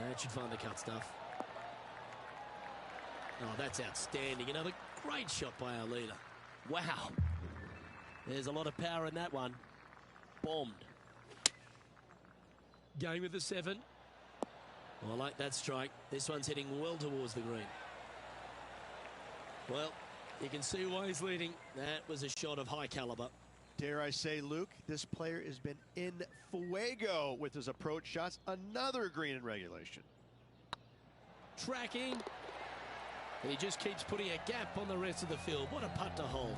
That should find the cut stuff. Oh, that's outstanding. Another great shot by our leader. Wow. There's a lot of power in that one. Bombed. Game with the 7. Oh, I like that strike. This one's heading well towards the green. Well, you can see why he's leading. That was a shot of high caliber. Dare I say, Luke, this player has been in fuego with his approach shots. Another green in regulation. Tracking. He just keeps putting a gap on the rest of the field. What a putt to hole.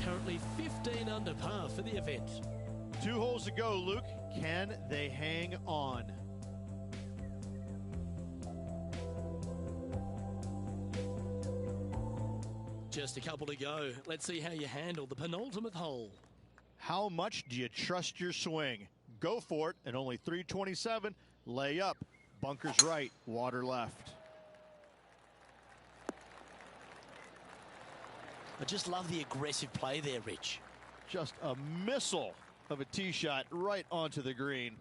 Currently 15 under par for the event. 2 holes to go, Luke. Can they hang on? Just a couple to go. Let's see how you handle the penultimate hole. How much do you trust your swing? Go for it, and only 327. Lay up. Bunkers right, water left. I just love the aggressive play there, Rich. Just a missile of a tee shot right onto the green.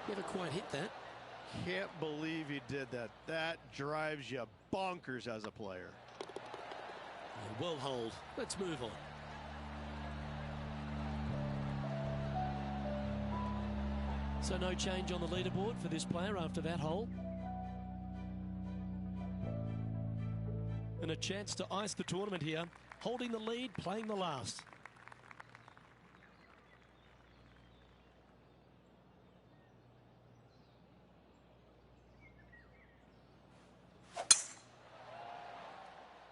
Never quite hit that. Can't believe he did that. That drives you bonkers as a player. Well holed. Let's move on. So no change on the leaderboard for this player after that hole. And a chance to ice the tournament here. Holding the lead, playing the last.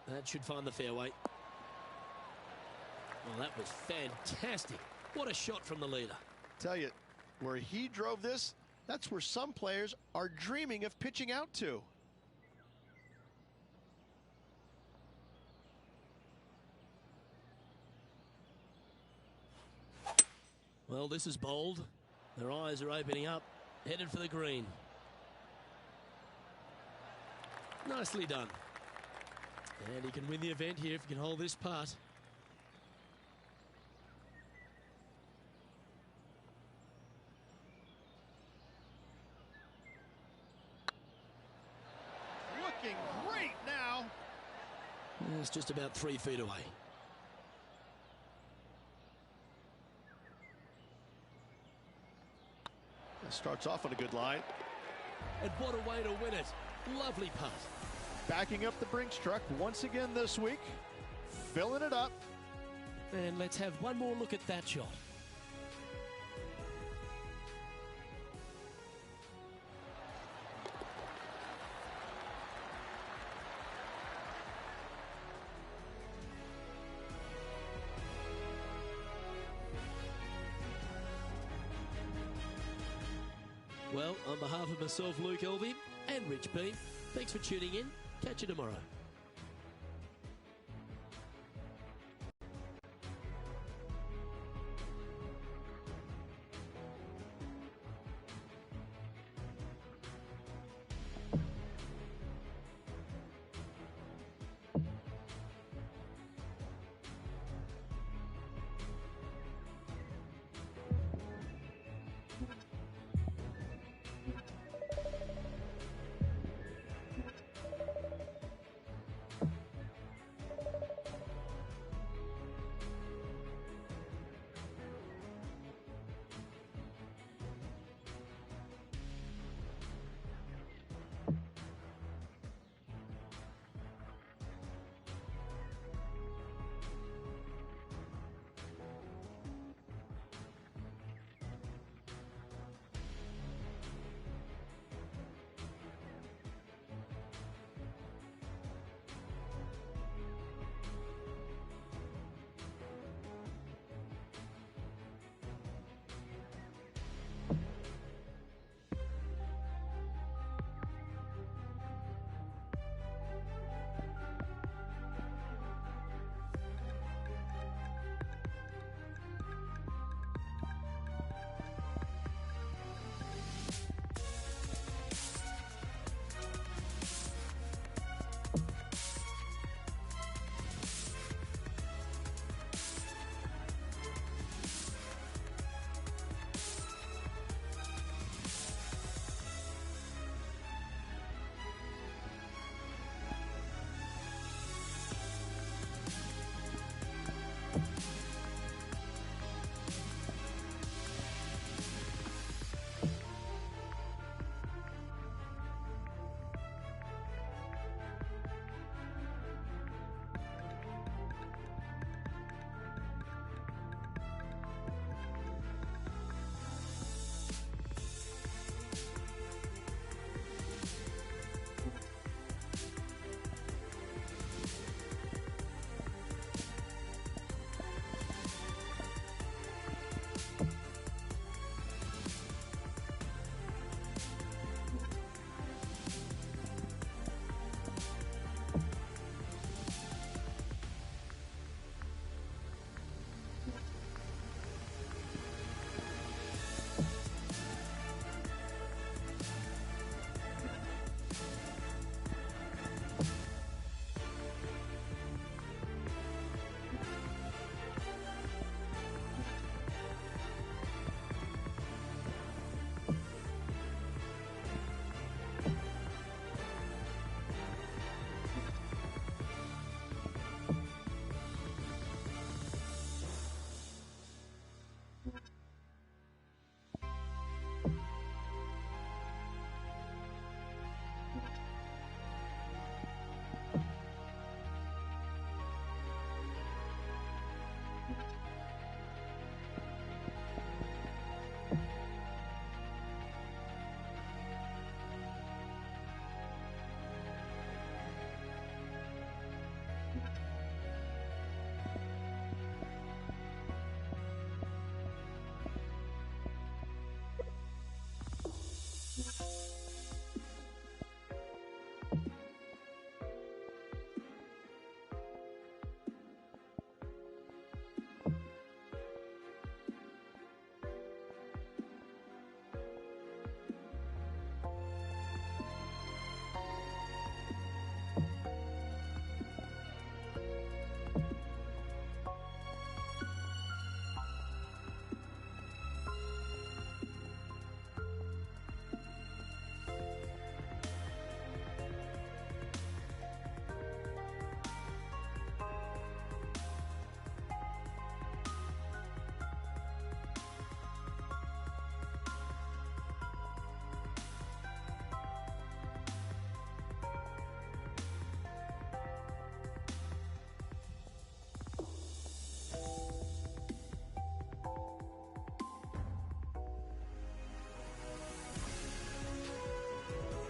That should find the fairway. Well, that was fantastic. What a shot from the leader. Tell you, where he drove this, that's where some players are dreaming of pitching out to. Well, this is bold. Their eyes are opening up, headed for the green. Nicely done. And he can win the event here if he can hold this putt. Looking great now. It's just about 3 feet away. That starts off on a good line. And what a way to win it. Lovely putt. Backing up the Brinks truck once again this week. Filling it up. And let's have one more look at that shot. Well, on behalf of myself, Luke Elvey, and Rich P, thanks for tuning in. Catch you tomorrow.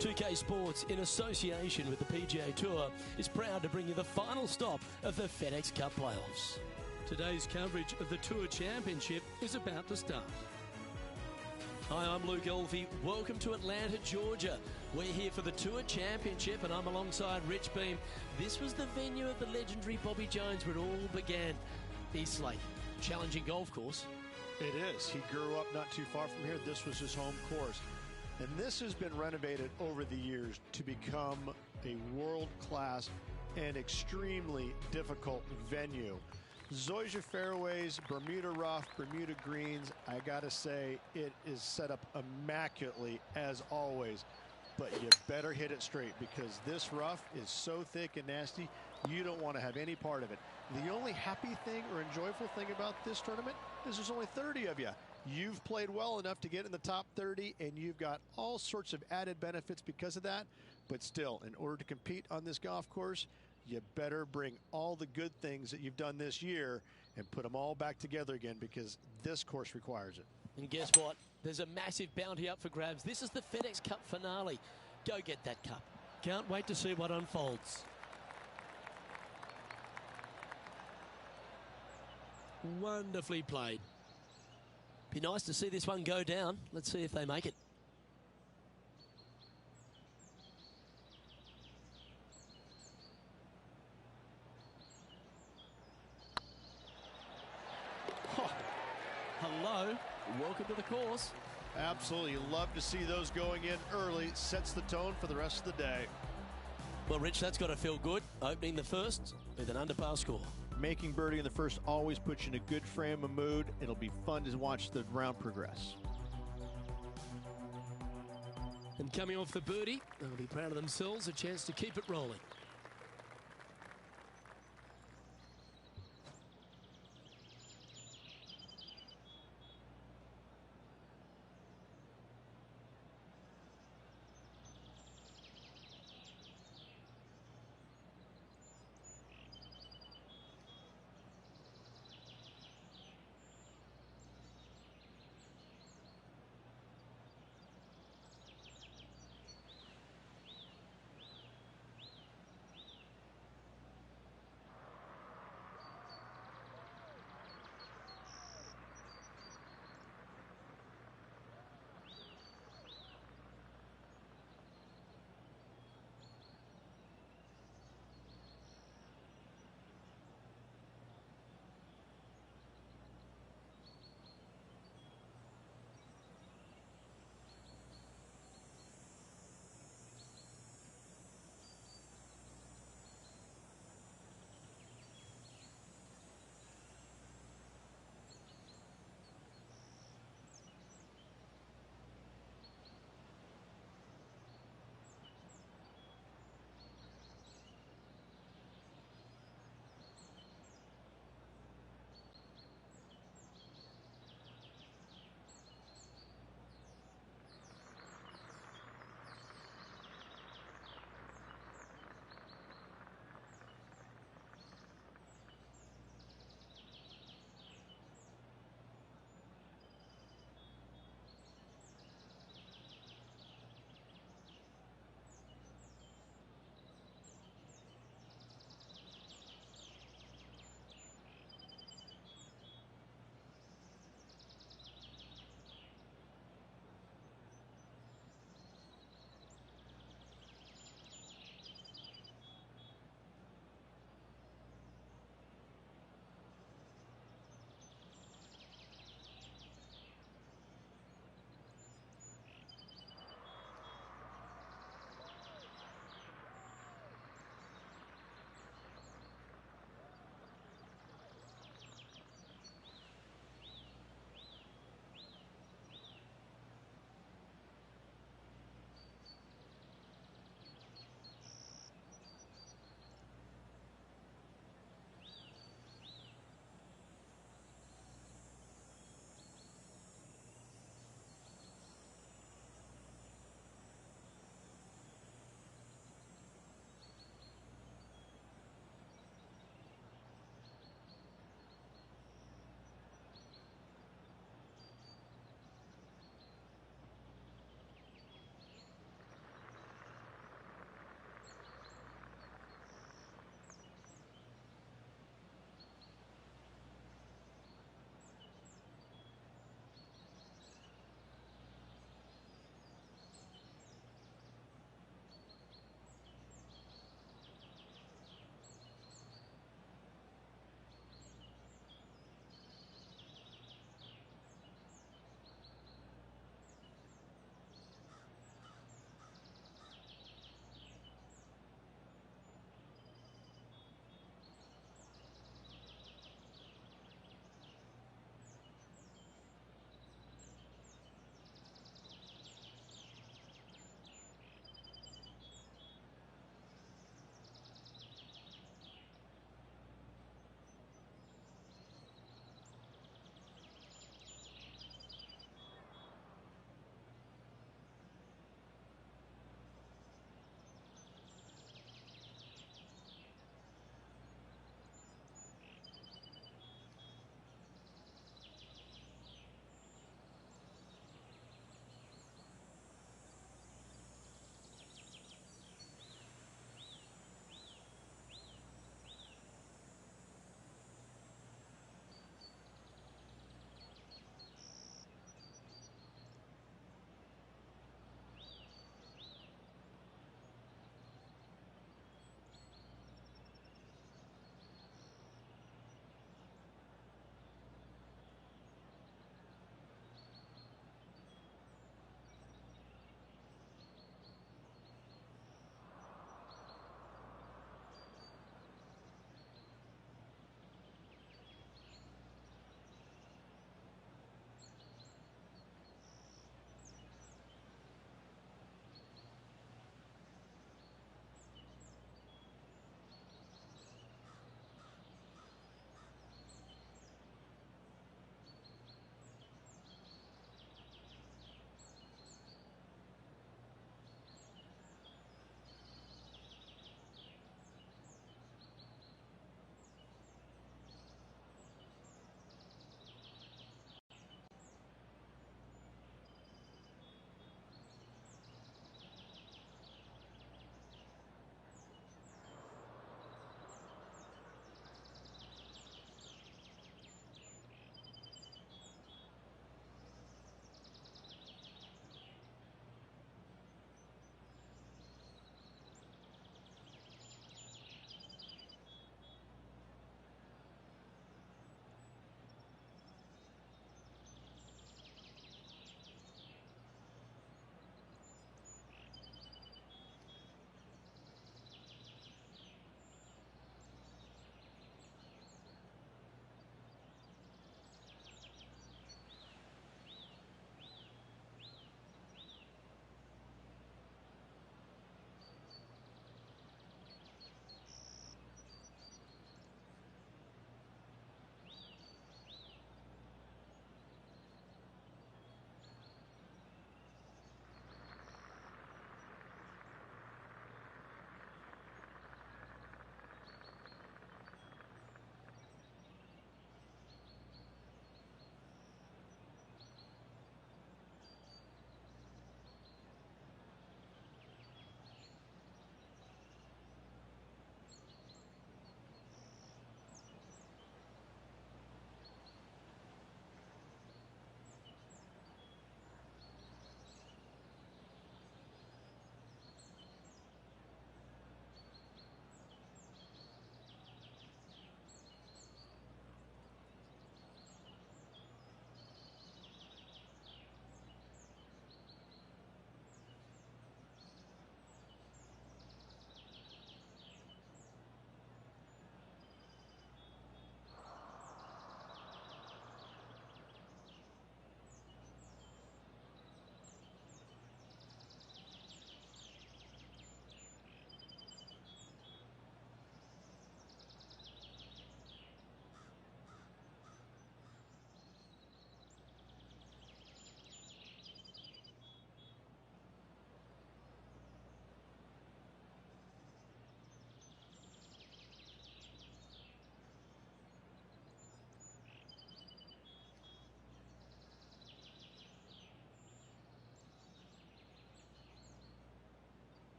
2K Sports, in association with the PGA Tour, is proud to bring you the final stop of the Fedex Cup playoffs. Today's coverage of the Tour Championship is about to start. Hi, I'm Luke Elvey. Welcome to Atlanta, Georgia. We're here for the Tour Championship, and I'm alongside Rich Beam. This was the venue of the legendary Bobby Jones where it all began. Eastlake, challenging golf course. It is. He grew up not too far from here. This was his home course. And this has been renovated over the years to become a world-class and extremely difficult venue. Zoysia fairways, Bermuda rough, Bermuda greens. I gotta say, it is set up immaculately as always. But you better hit it straight, because this rough is so thick and nasty, you don't want to have any part of it. The only happy thing or enjoyable thing about this tournament is there's only 30 of you. You've played well enough to get in the top 30, and you've got all sorts of added benefits because of that. But still, in order to compete on this golf course, you better bring all the good things that you've done this year and put them all back together again, because this course requires it. And guess what? There's a massive bounty up for grabs. This is the Fedex Cup Finale. Go get that cup. Can't wait to see what unfolds. Wonderfully played. Be nice to see this one go down. Let's see if they make it. Oh, hello. Welcome to the course. Absolutely. Love to see those going in early. Sets the tone for the rest of the day. Well, Rich, that's got to feel good. Opening the first with an underpass score. Making birdie in the first always puts you in a good frame of mood. It'll be fun to watch the round progress. And coming off the birdie, they'll be proud of themselves, a chance to keep it rolling.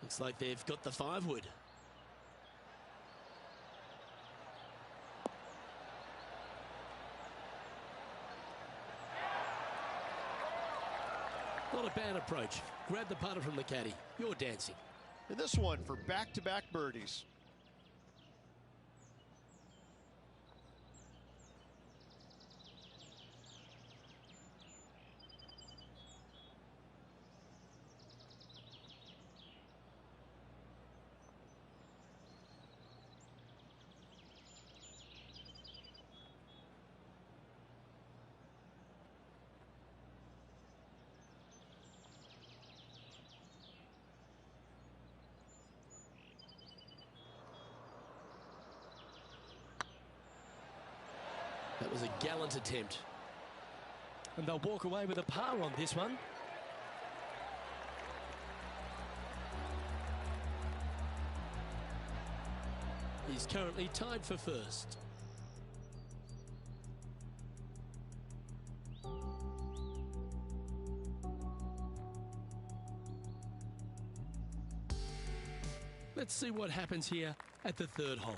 Looks like they've got the 5-wood. Not a bad approach. Grab the putter from the caddy. You're dancing. And this one for back-to-back birdies. That was a gallant attempt. And they'll walk away with a par on this one. He's currently tied for first. Let's see what happens here at the 3rd hole.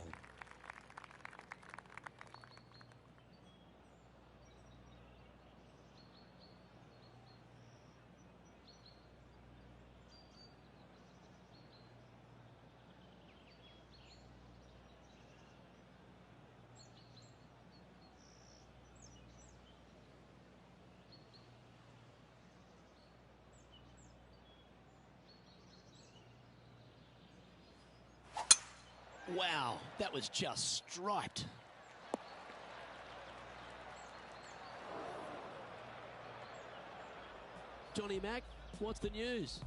Wow, that was just striped. Johnny Mack, what's the news?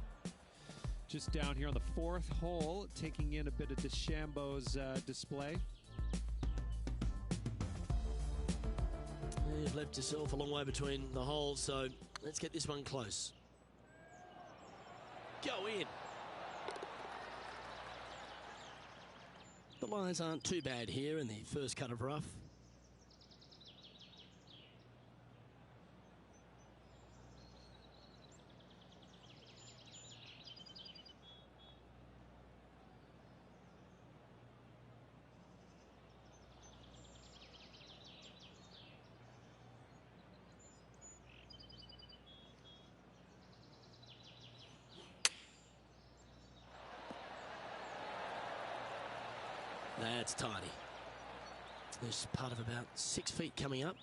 Just down here on the 4th hole, taking in a bit of DeChambeau's display. You've left yourself a long way between the holes, so let's get this one close. Go in. The lines aren't too bad here in the first cut of rough. That's tidy. There's part of about 6 feet coming up.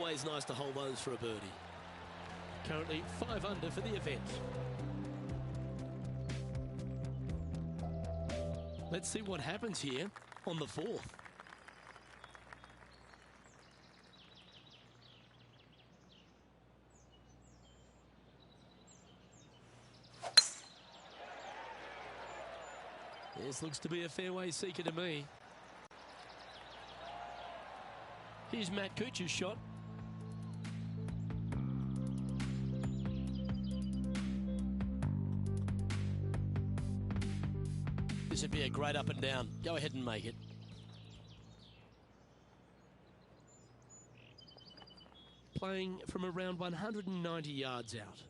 Always nice to hold those for a birdie. Currently 5 under for the event. Let's see what happens here on the 4th. This looks to be a fairway seeker to me. Here's Matt Kuchar's shot. This would be a great up and down. Go ahead and make it. Playing from around 190 yards out.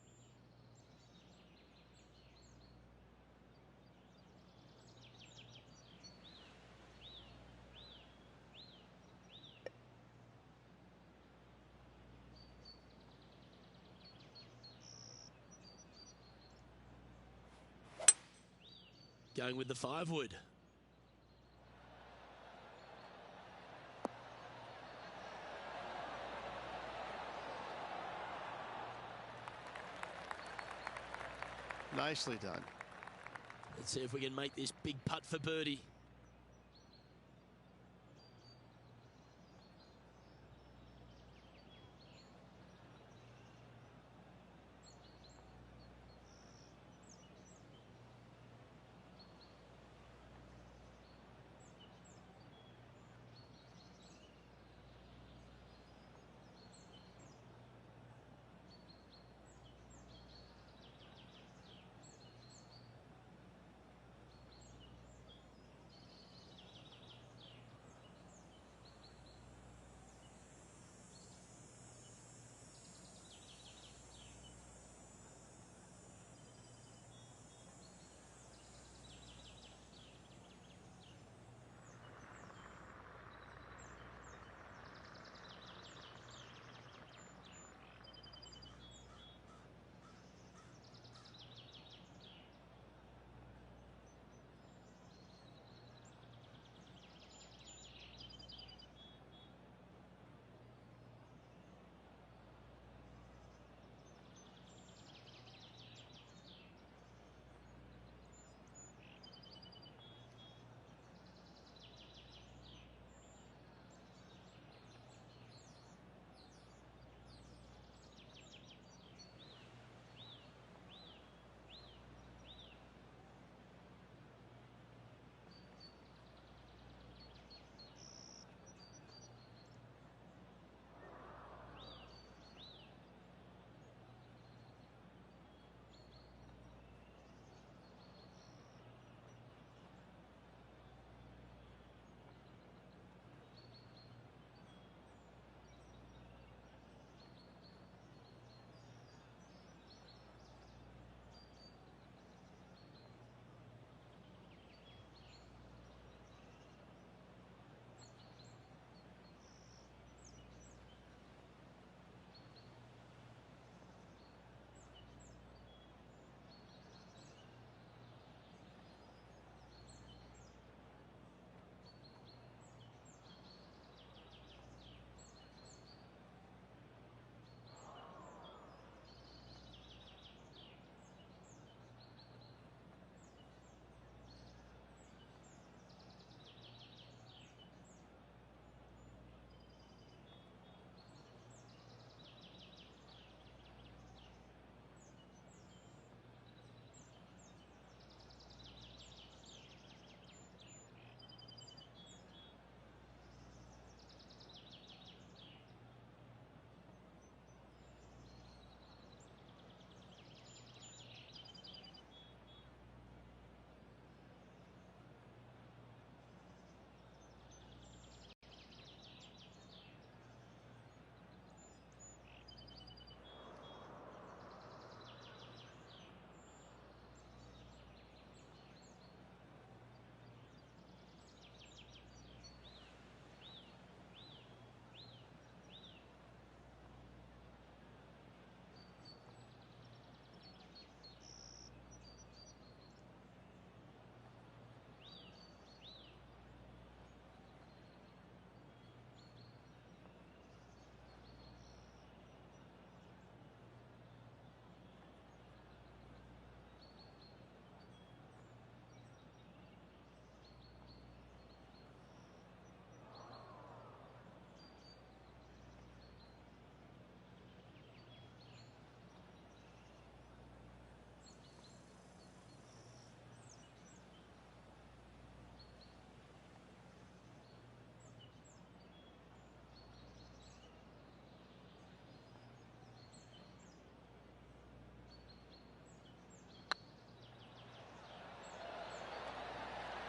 Going with the 5-wood. Nicely done. Let's see if we can make this big putt for birdie.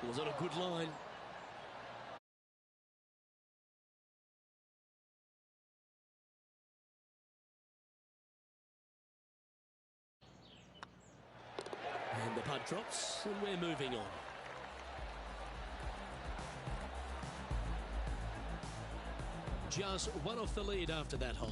Was on a good line. And the putt drops, and we're moving on. Just one off the lead after that hole.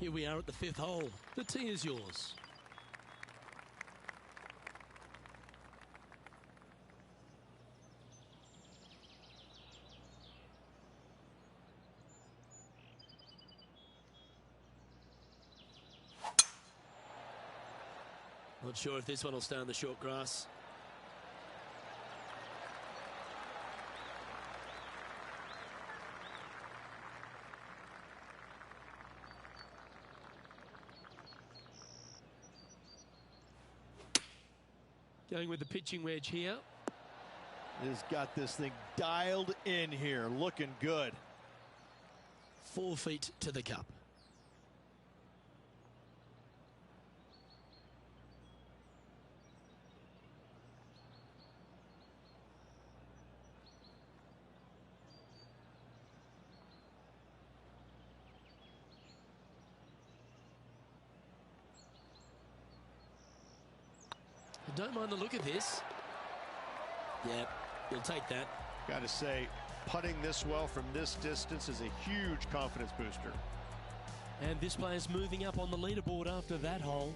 Here we are at the fifth hole. The tee is yours. Not sure if this one will stay on the short grass. Going with the pitching wedge here. He's got this thing dialed in here, looking good. 4 feet to the cup. I don't mind the look of this. Yep, you'll take that. Got to say, putting this well from this distance is a huge confidence booster. And this player's moving up on the leaderboard after that hole.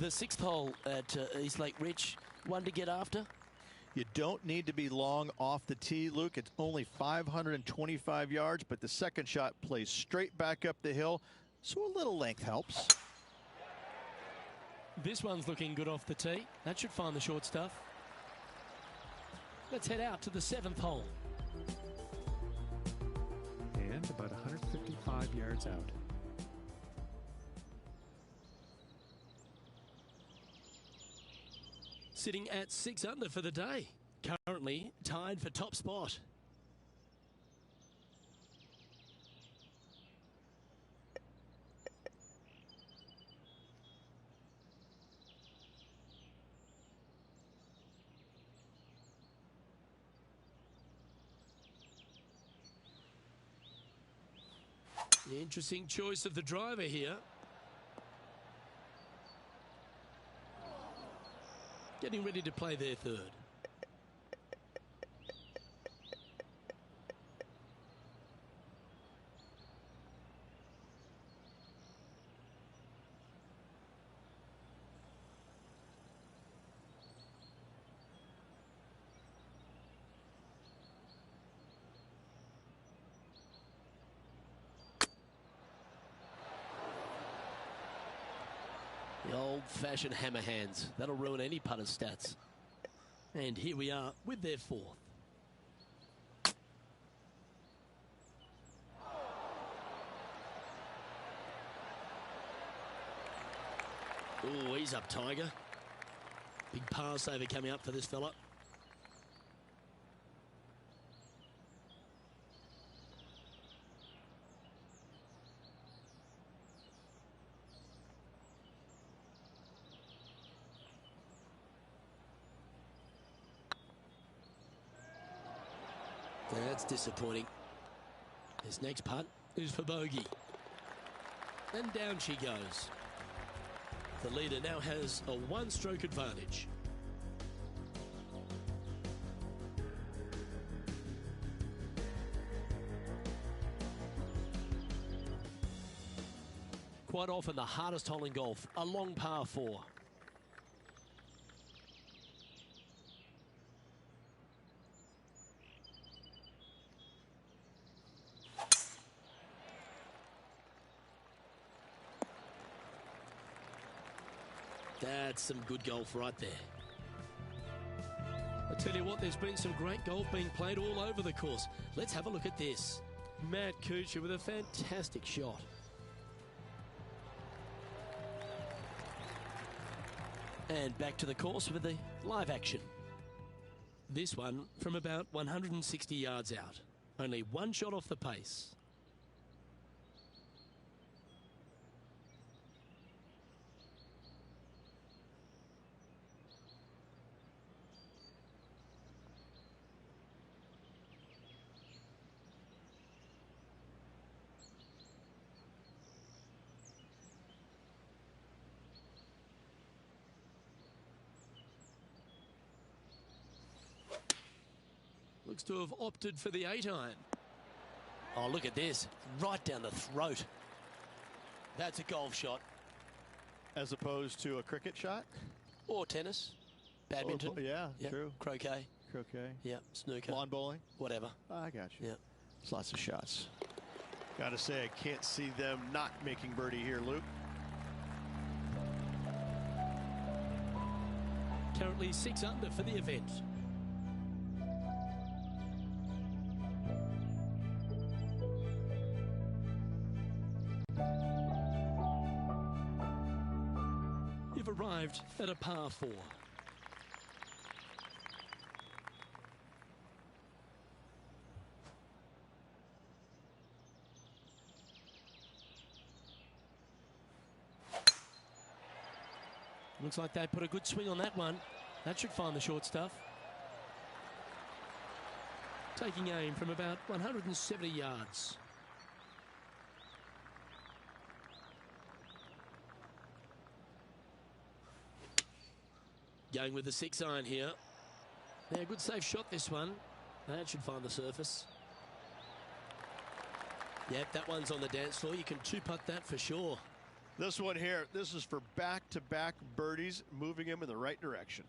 The 6th hole at East Lake Rich, one to get after. You don't need to be long off the tee, Luke. It's only 525 yards, but the second shot plays straight back up the hill, so a little length helps. This one's looking good off the tee. That should find the short stuff. Let's head out to the 7th hole. And about 155 yards out. Sitting at 6 under for the day. Currently tied for top spot. Interesting choice of the driver here. Getting ready to play their third. The old-fashioned hammer hands. That'll ruin any putter's stats. And here we are with their 4th. Oh, he's up, Tiger. Big par saver coming up for this fella. That's disappointing. This next putt is for bogey. And down she goes. The leader now has a 1-stroke advantage. Quite often the hardest hole in golf, a long par 4. That's some good golf right there. I tell you what, there's been some great golf being played all over the course. Let's have a look at this. Matt Kuchar with a fantastic shot. And back to the course with the live action. This one from about 160 yards out. Only one shot off the pace. Looks to have opted for the 8-iron. Oh, look at this. Right down the throat. That's a golf shot. As opposed to a cricket shot? Or tennis. Badminton. Or, yeah, yep. True. Croquet. Croquet. Yeah, snooker. Lawn bowling. Whatever. I got you. Yeah. There's lots of shots. Got to say, I can't see them not making birdie here, Luke. Currently 6 under for the event. You've arrived at a par 4. Looks like they put a good swing on that one. That should find the short stuff. Taking aim from about 170 yards. Going with the 6-iron here. Yeah, good safe shot this one. That should find the surface. Yep, that one's on the dance floor. You can 2-putt that for sure. This one here, this is for back-to-back birdies, moving him in the right direction.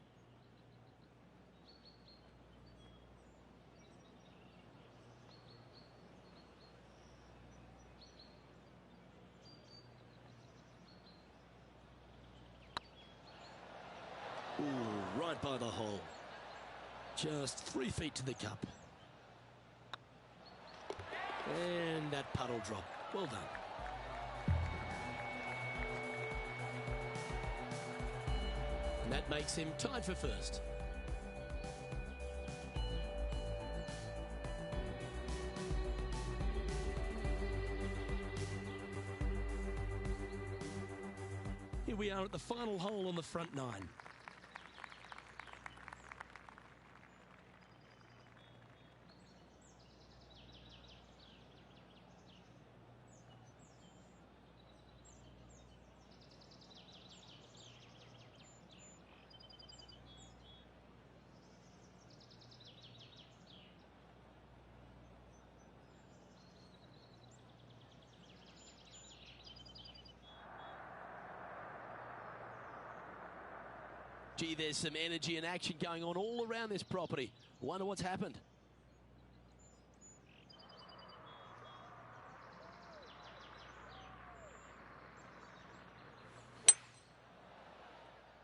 Ooh, right by the hole. Just 3 feet to the cup. And that puddle drop. Well done. And that makes him tied for first. Here we are at the final hole on the front 9. Gee, there's some energy and action going on all around this property. Wonder what's happened.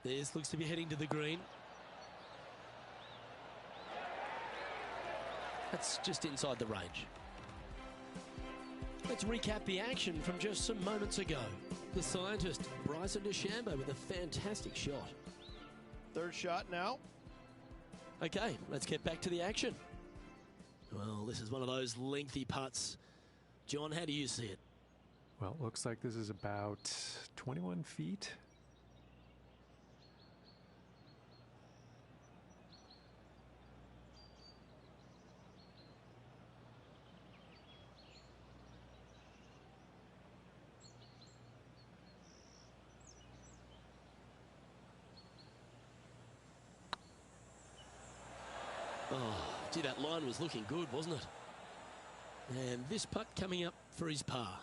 This looks to be heading to the green. That's just inside the range. Let's recap the action from just some moments ago. The scientist, Bryson DeChambeau, with a fantastic shot. Third shot now. Okay, let's get back to the action. Well, this is one of those lengthy putts. John, how do you see it? Well, it looks like this is about 21 feet. Oh, gee, that line was looking good, wasn't it? And this putt coming up for his par.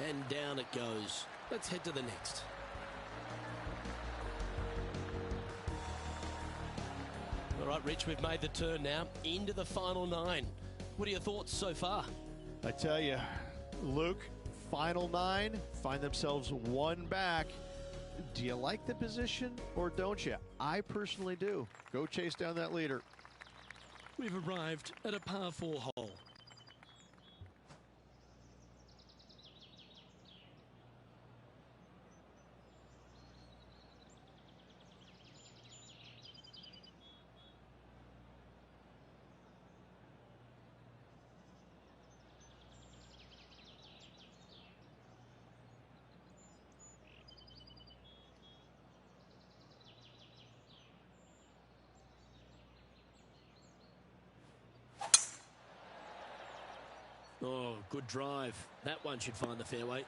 And down it goes. Let's head to the next. All right, Rich, we've made the turn now into the final 9. What are your thoughts so far? I tell you, Luke, final 9, find themselves one back. Do you like the position or don't you? I personally do. Go chase down that leader. We've arrived at a par 4 hole. Oh, good drive. That one should find the fairway.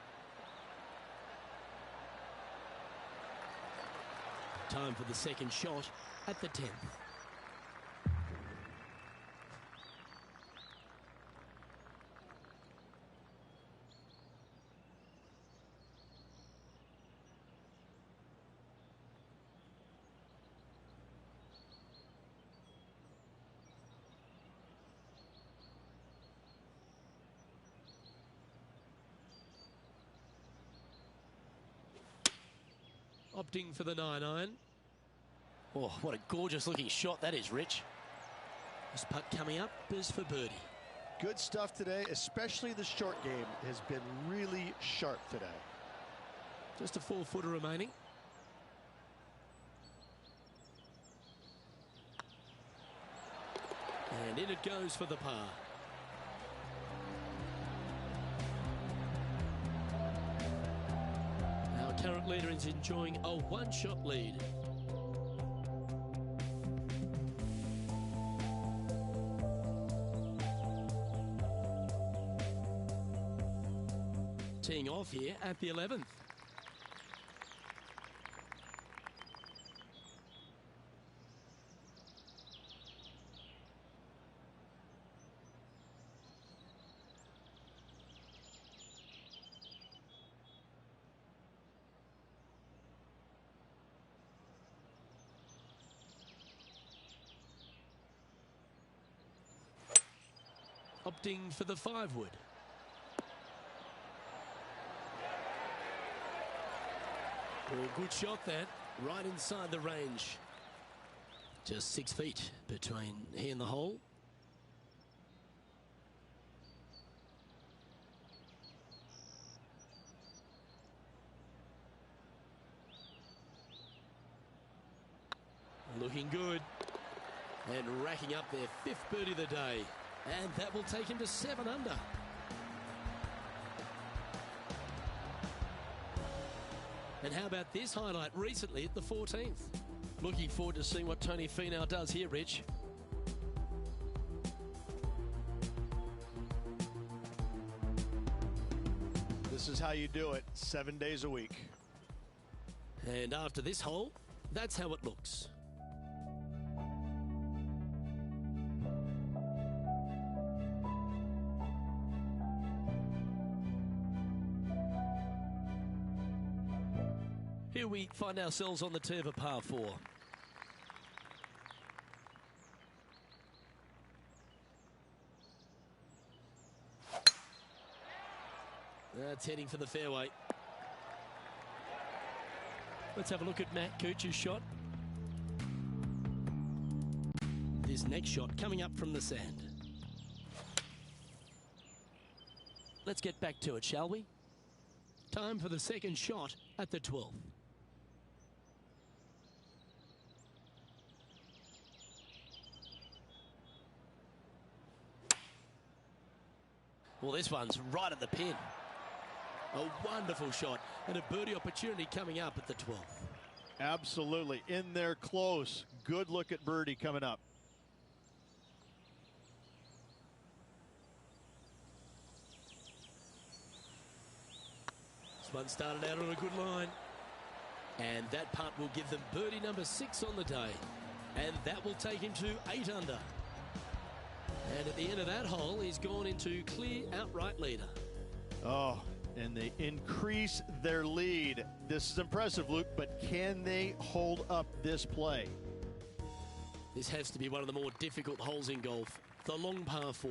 Time for the second shot at the 10th. opting for the 9-iron. Oh, what a gorgeous looking shot that is, Rich. This putt coming up is for birdie. Good stuff today, especially the short game has been really sharp today. Just a 4-footer remaining. And in it goes for the par. Our current leader is enjoying a one-shot lead. Teeing off here at the 11th. Opting for the 5-wood. Oh, good shot that, right inside the range. Just 6 feet between he and the hole. Looking good. And racking up their 5th birdie of the day. And that will take him to 7 under. And how about this highlight recently at the 14th? Looking forward to seeing what Tony Finau does here, Rich. This is how you do it, 7 days a week. And after this hole, that's how it looks. Here we find ourselves on the tee of a par 4. That's heading for the fairway. Let's have a look at Matt Cooch's shot. This next shot coming up from the sand. Let's get back to it, shall we? Time for the second shot at the 12th. Well, this one's right at the pin. A wonderful shot and a birdie opportunity coming up at the 12th. Absolutely, in there close. Good look at birdie coming up. This one started out on a good line. And that putt will give them birdie number 6 on the day. And that will take him to 8 under. And at the end of that hole, he's gone into clear outright leader. Oh, and they increase their lead. This is impressive, Luke, but can they hold up this play? This has to be one of the more difficult holes in golf. The long par 4.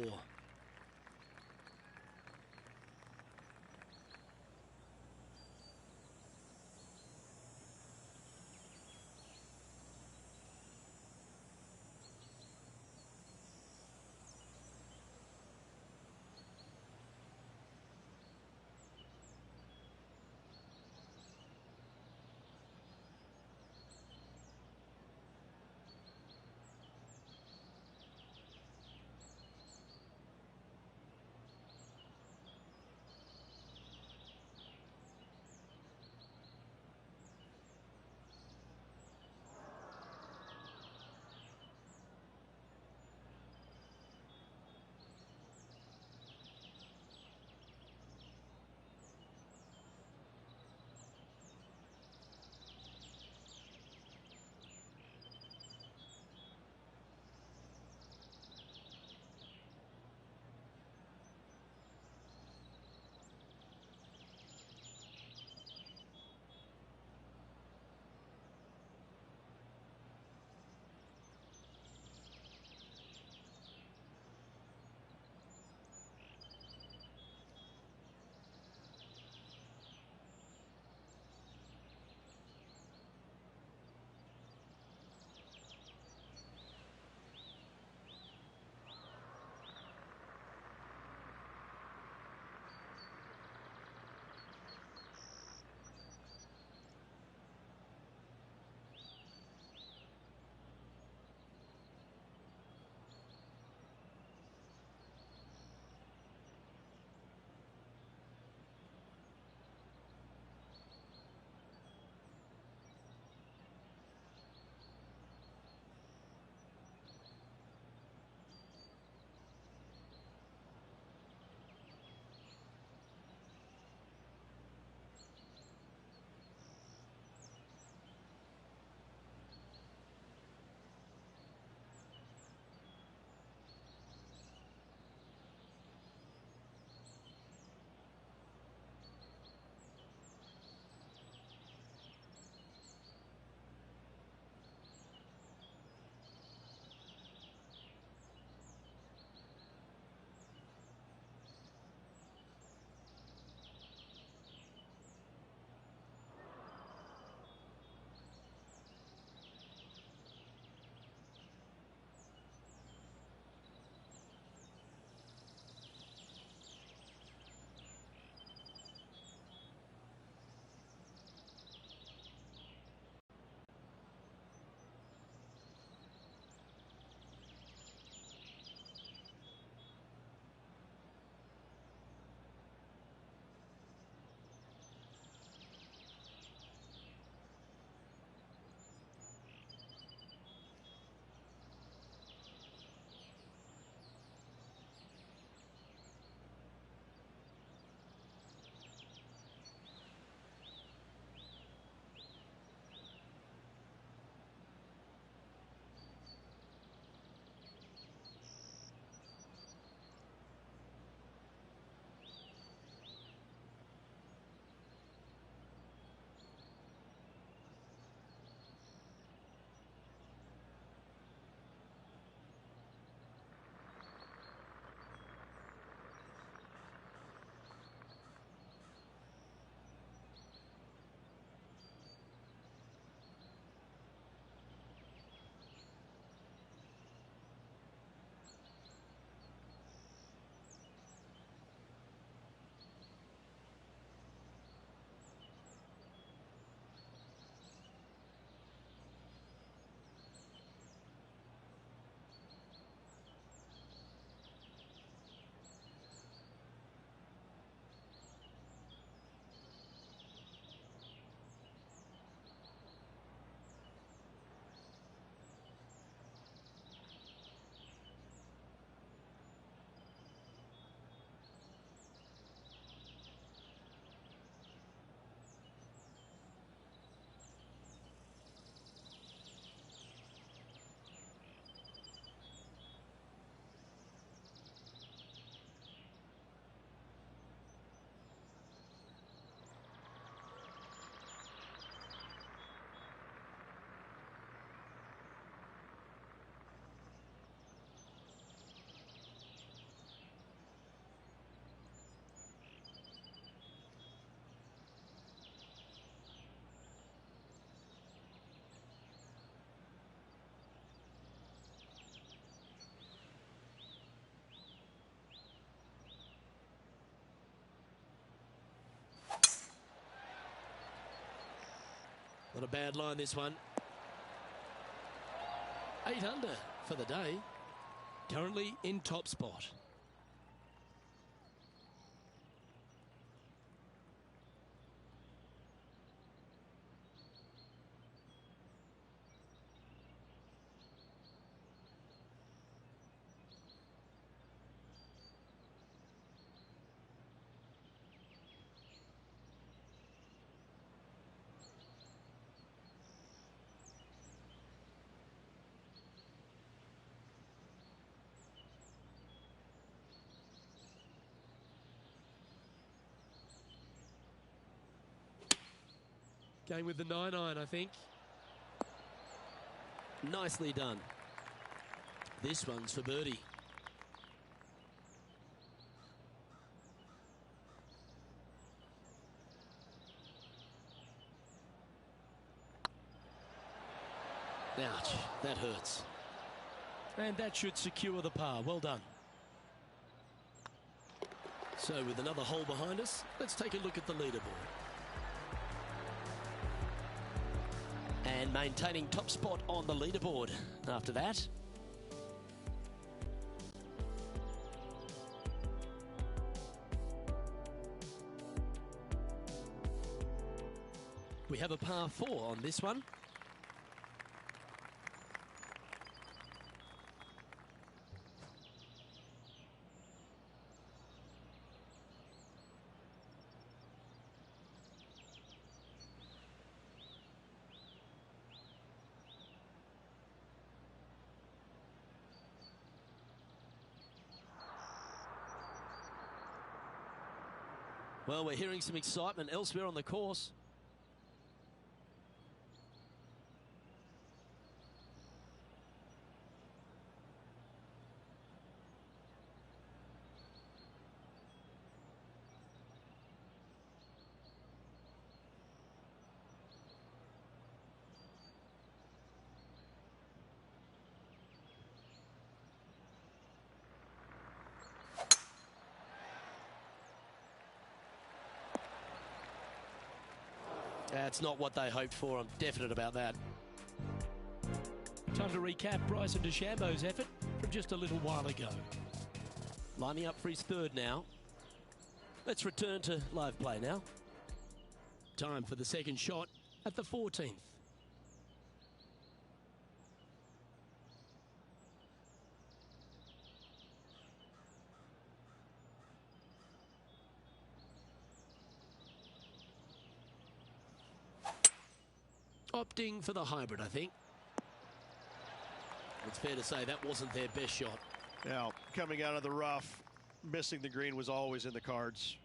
Not a bad line, this one. 8 under for the day. Currently in top spot. Going with the 9-iron, I think. Nicely done. This one's for birdie. Ouch, that hurts. And that should secure the par. Well done. So with another hole behind us, let's take a look at the leaderboard. And maintaining top spot on the leaderboard after that. We have a par 4 on this one. Well, we're hearing some excitement elsewhere on the course. That's not what they hoped for. I'm definite about that. Time to recap Bryson DeChambeau's effort from just a little while ago. Lining up for his third now. Let's return to live play now. Time for the second shot at the 14th. Opting for the hybrid, I think. It's fair to say that wasn't their best shot. Now, coming out of the rough, missing the green was always in the cards.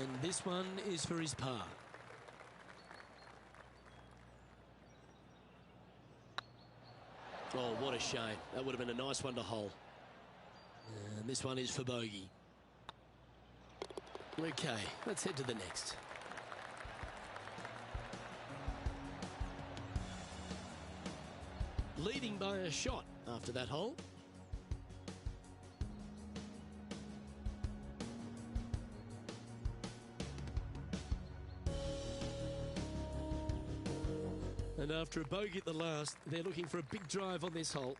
And this one is for his par. Oh, what a shame. That would have been a nice one to hole. And this one is for bogey. Okay, let's head to the next. Leading by a shot after that hole. And after a bogey at the last, they're looking for a big drive on this hole.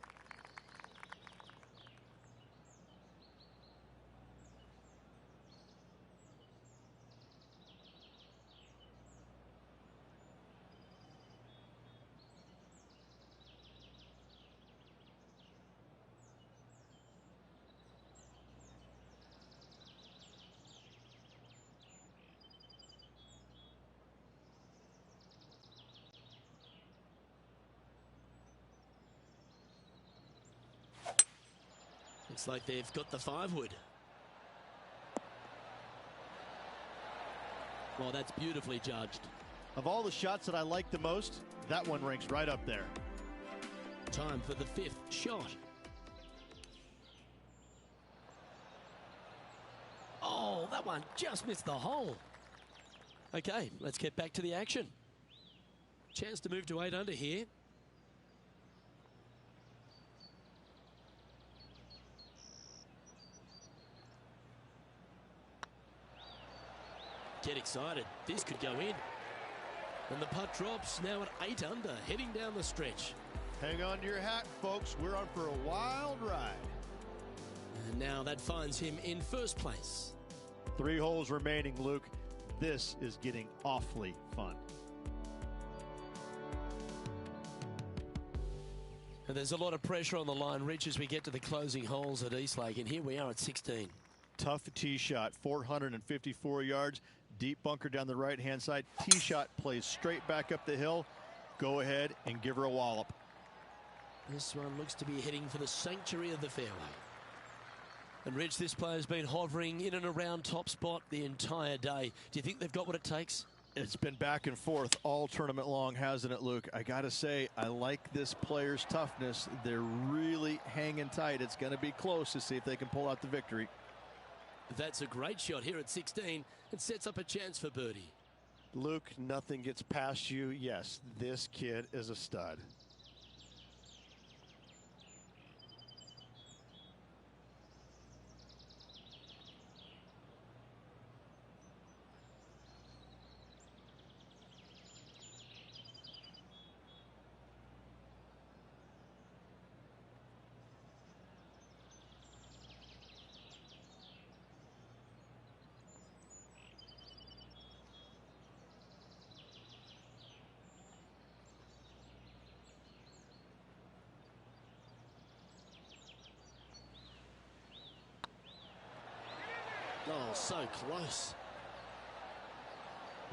Looks like they've got the 5-wood. Well, that's beautifully judged. Of all the shots that I like the most, that one ranks right up there. Time for the 5th shot. Oh, that one just missed the hole. Okay, let's get back to the action. Chance to move to 8 under here. Get excited. This could go in. And the putt drops now at 8 under, heading down the stretch. Hang on to your hat, folks. We're on for a wild ride. And now that finds him in first place. 3 holes remaining, Luke. This is getting awfully fun. And there's a lot of pressure on the line, Rich, as we get to the closing holes at Eastlake. And here we are at 16. Tough tee shot, 454 yards. Deep bunker down the right-hand side. Tee shot plays straight back up the hill. Go ahead and give her a wallop. This one looks to be heading for the sanctuary of the fairway. And Rich, this player's been hovering in and around top spot the entire day. Do you think they've got what it takes? It's been back and forth all tournament long, hasn't it, Luke? I got to say, I like this player's toughness. They're really hanging tight. It's going to be close to see if they can pull out the victory. That's a great shot here at 16 and sets up a chance for birdie. Luke, nothing gets past you. Yes, this kid is a stud. Oh, so close.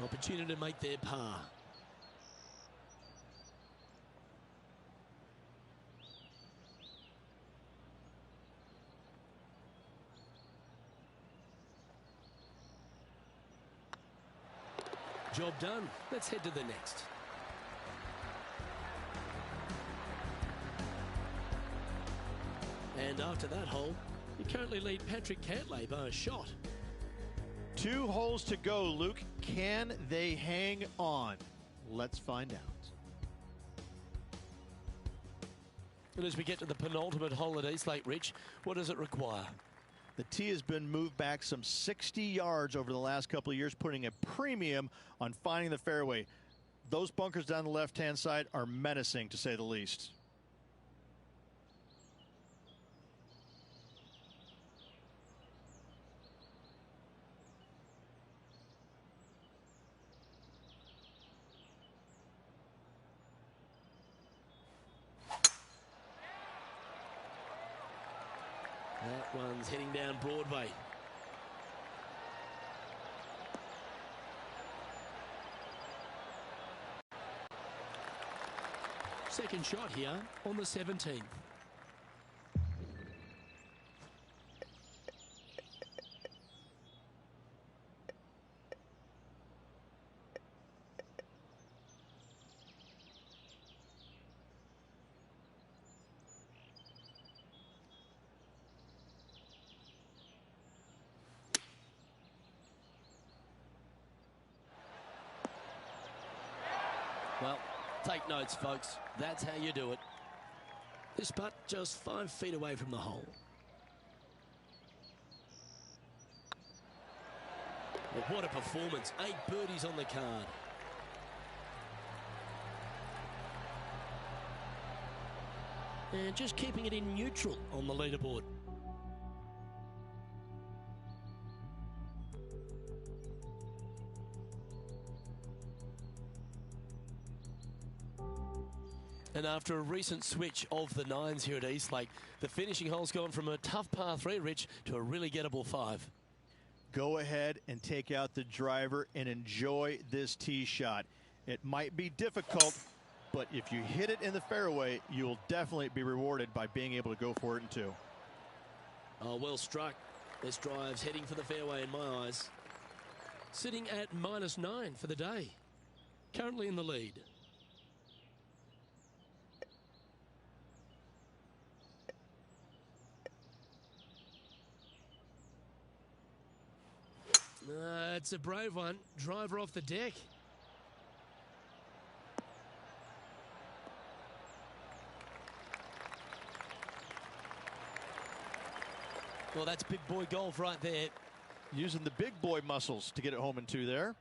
Opportunity to make their par. Job done. Let's head to the next. And after that hole, you currently lead Patrick Cantley by a shot. 2 holes to go, Luke. Can they hang on? Let's find out. And as we get to the penultimate hole at Eastlake, Rich, what does it require? The tee has been moved back some 60 yards over the last couple of years, putting a premium on finding the fairway. Those bunkers down the left-hand side are menacing, to say the least. That one's heading down Broadway. Second shot here on the 17th. Well, take notes, folks. That's how you do it. This putt just 5 feet away from the hole. Well, what a performance. 8 birdies on the card. And just keeping it in neutral on the leaderboard. And after a recent switch of the 9s here at Eastlake, the finishing hole's gone from a tough par 3, Rich, to a really gettable 5. Go ahead and take out the driver and enjoy this tee shot. It might be difficult, but if you hit it in the fairway, you'll definitely be rewarded by being able to go for it in 2. Oh, well struck. This drive's heading for the fairway in my eyes. Sitting at -9 for the day. Currently in the lead. It's a brave one. Driver off the deck. Well, that's big boy golf right there. Using the big boy muscles to get it home in 2 there.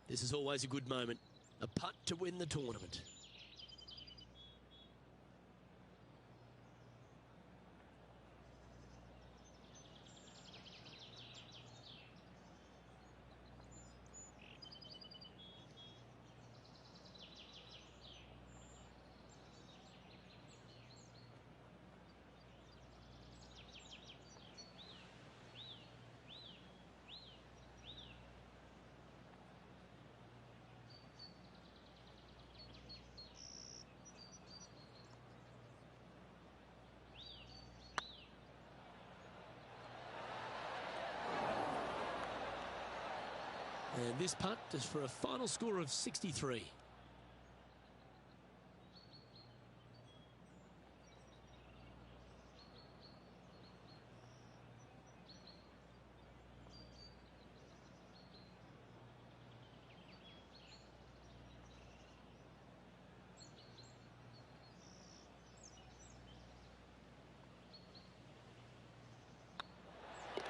This is always a good moment. A putt to win the tournament. And this putt is for a final score of 63.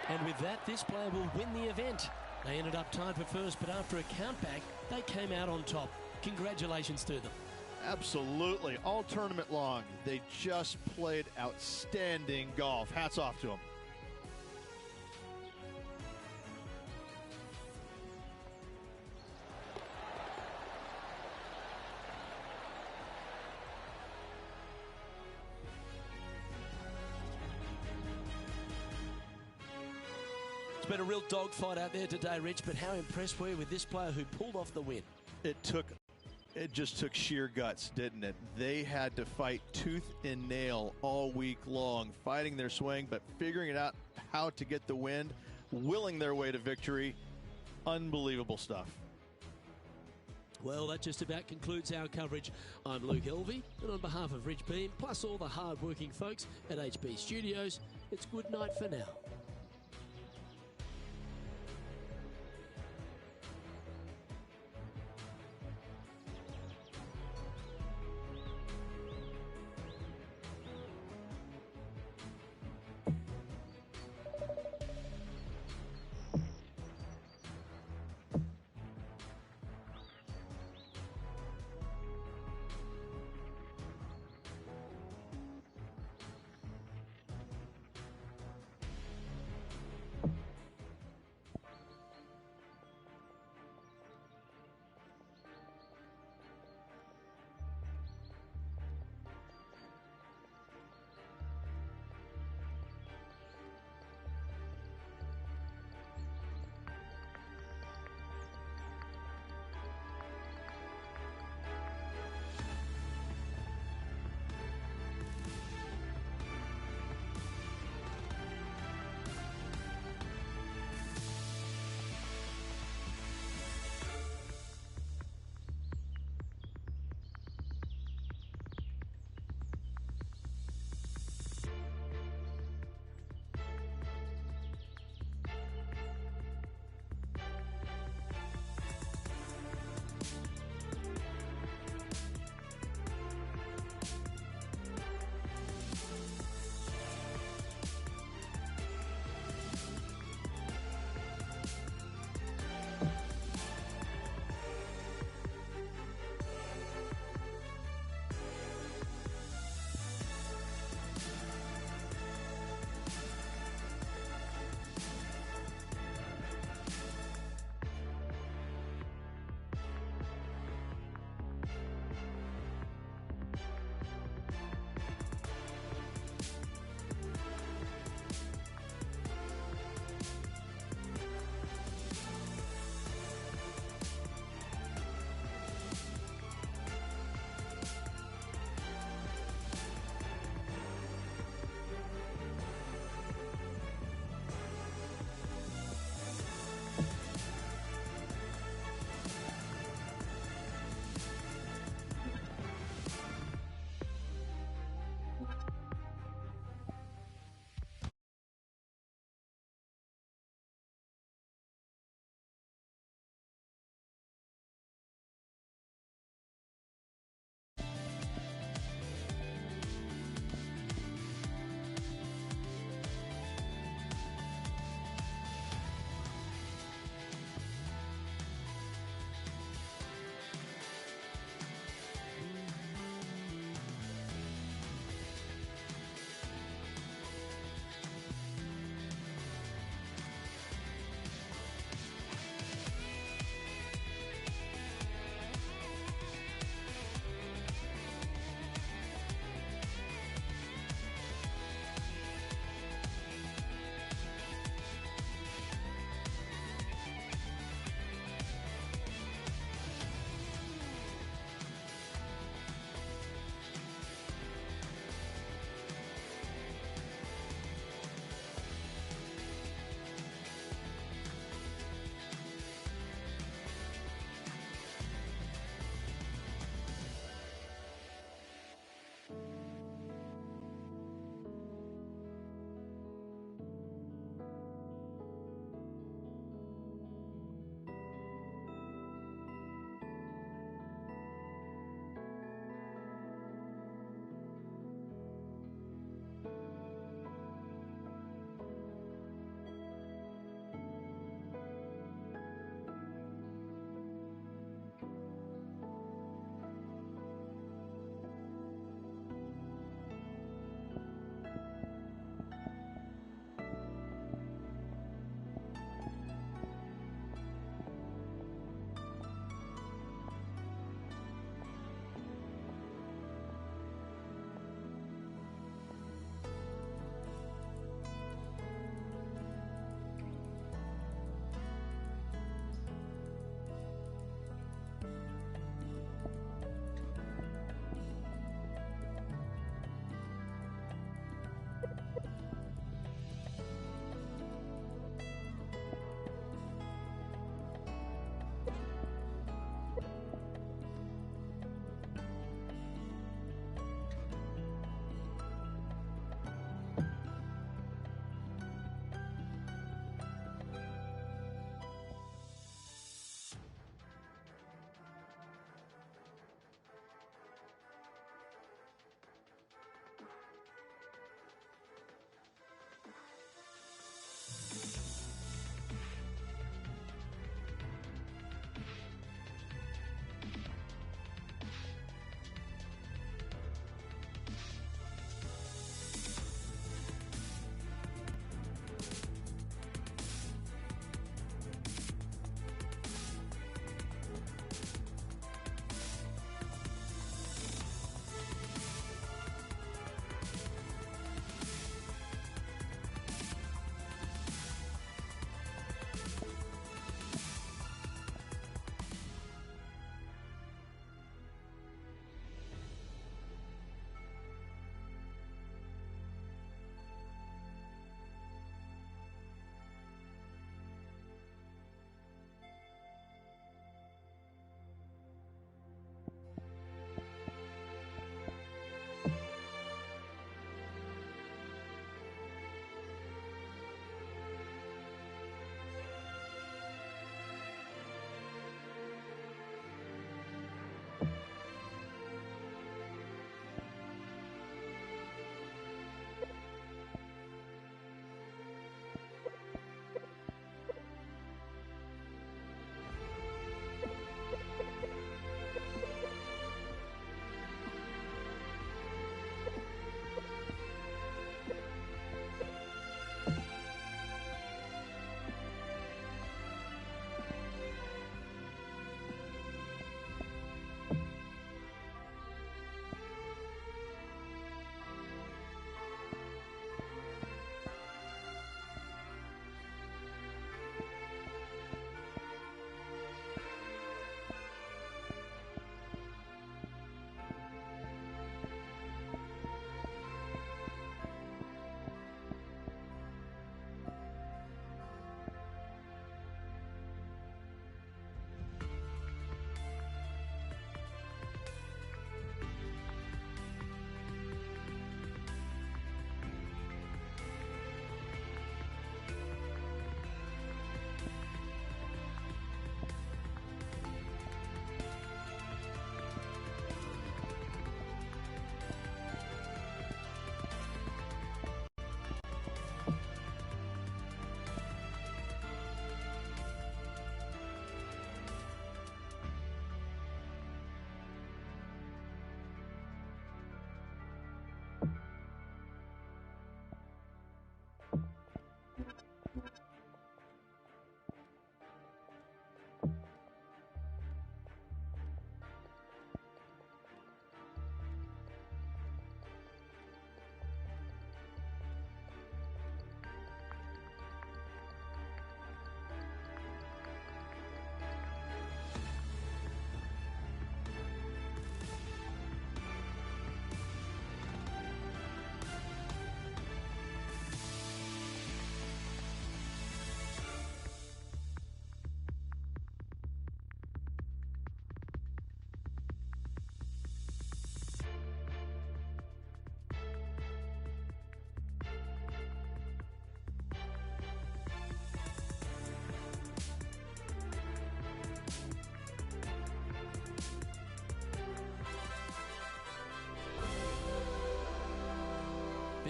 And with that, this player will win the event. They ended up tied for first, but after a countback, they came out on top. Congratulations to them. Absolutely. All tournament long, they just played outstanding golf. Hats off to them. It's been a real dogfight out there today, Rich, but how impressed were you with this player who pulled off the win? It just took sheer guts, didn't it? They had to fight tooth and nail all week long, fighting their swing, but figuring it out how to get the wind, willing their way to victory. Unbelievable stuff. Well, that just about concludes our coverage. I'm Luke Elvey, and on behalf of Rich Beam, plus all the hard-working folks at HB Studios, it's good night for now.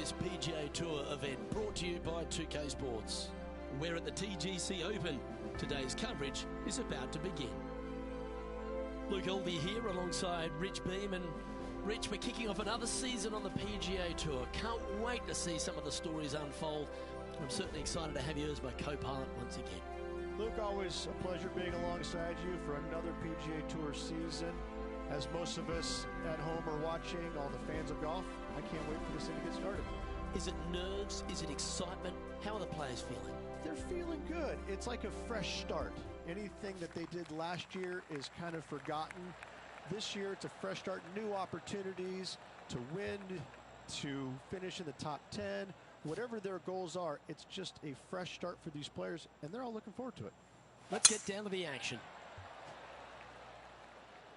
this PGA Tour event, brought to you by 2K Sports. We're at the TGC Open. Today's coverage is about to begin. Luke Elvey here alongside Rich Beam. And Rich, we're kicking off another season on the PGA Tour. Can't wait to see some of the stories unfold. I'm certainly excited to have you as my co-pilot once again. Luke, always a pleasure being alongside you for another PGA Tour season. As most of us at home are watching, all the fans of golf, I can't wait for this thing to get started. Is it nerves? Is it excitement? How are the players feeling? They're feeling good. It's like a fresh start. Anything that they did last year is kind of forgotten. This year, it's a fresh start, new opportunities to win, to finish in the top 10. Whatever their goals are, it's just a fresh start for these players, and they're all looking forward to it. Let's get down to the action.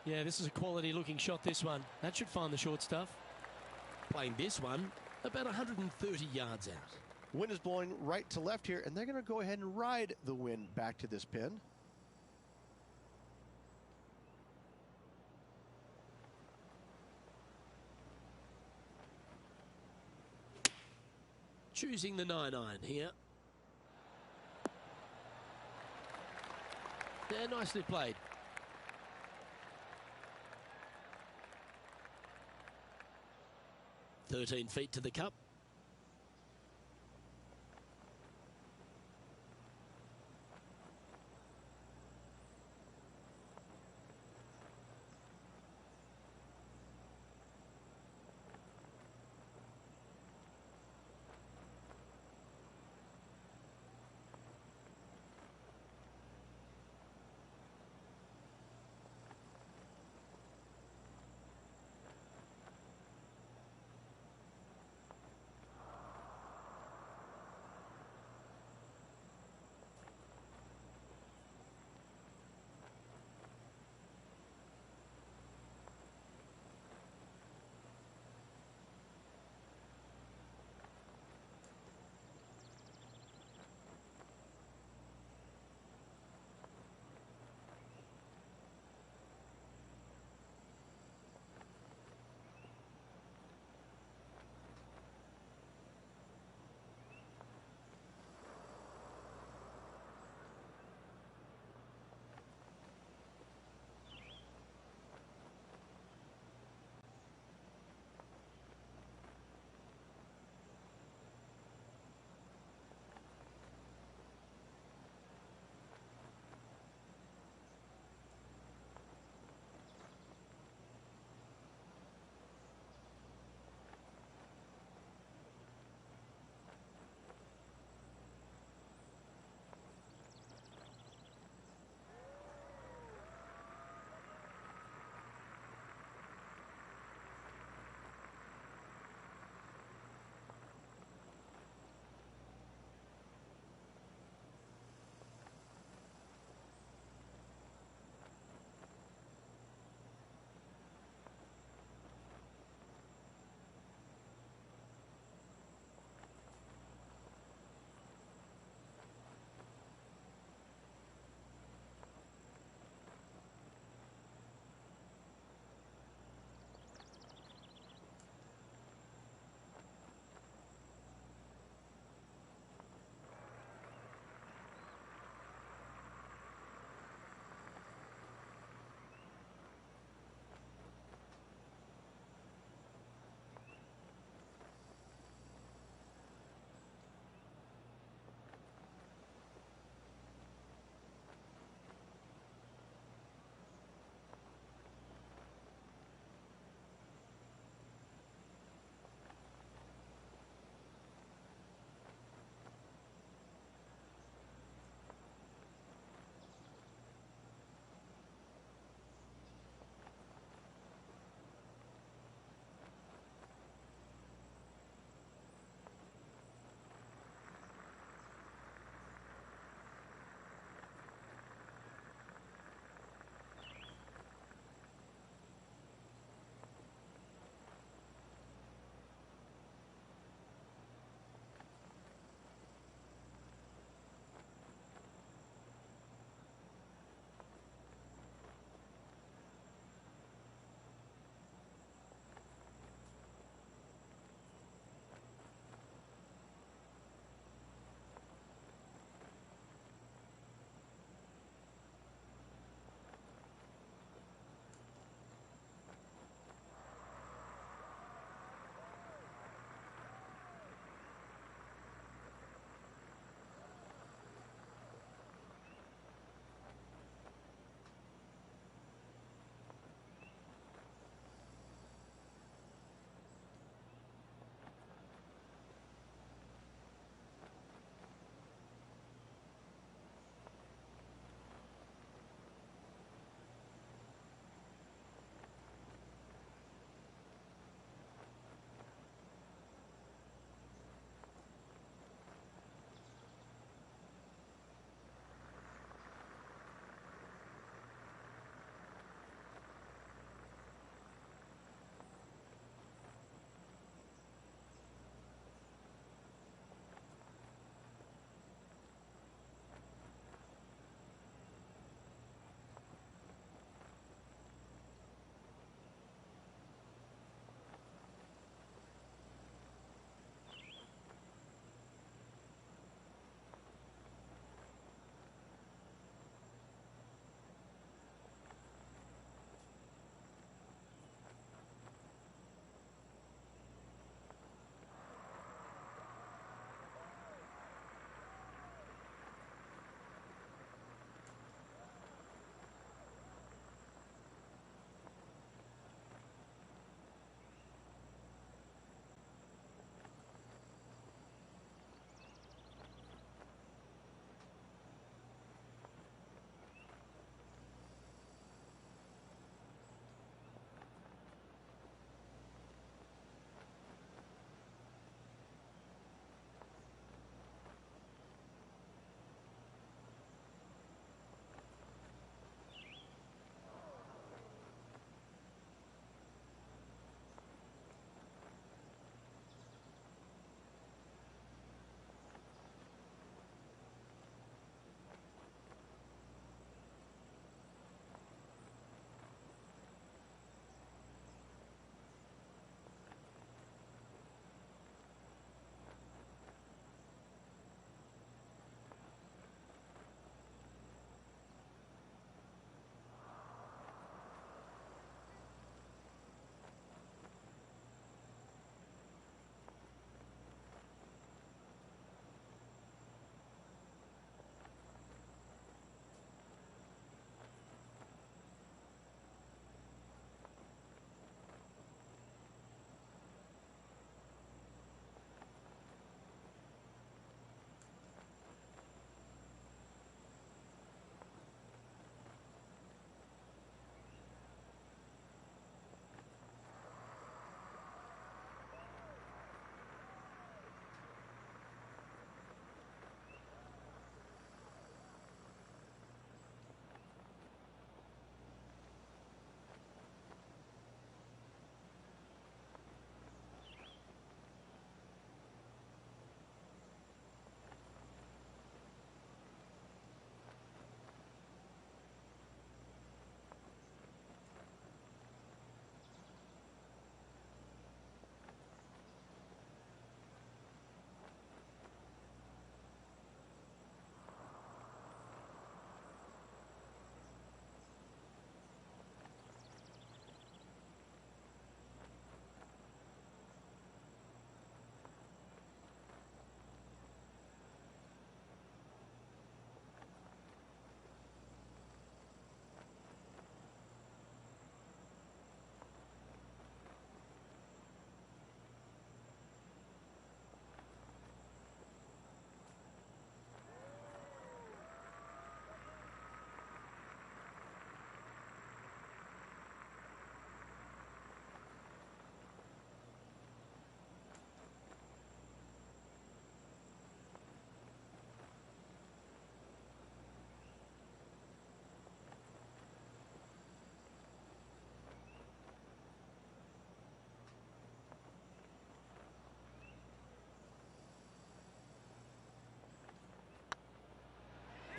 Yeah, this is a quality looking shot, this one. That should find the short stuff. Playing this one about 130 yards out. Wind is blowing right to left here, and they're going to go ahead and ride the wind back to this pin. Choosing the 9-iron here. Yeah, nicely played. "13 feet to the cup."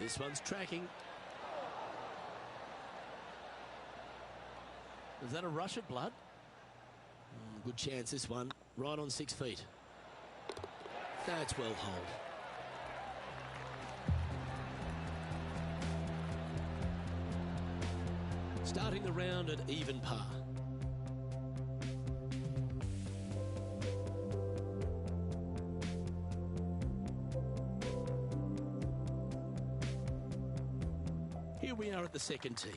This one's tracking. Is that a rush of blood? Good chance, this one. Right on 6 feet. That's well holed. Starting the round at even par. Here we are at the second tee.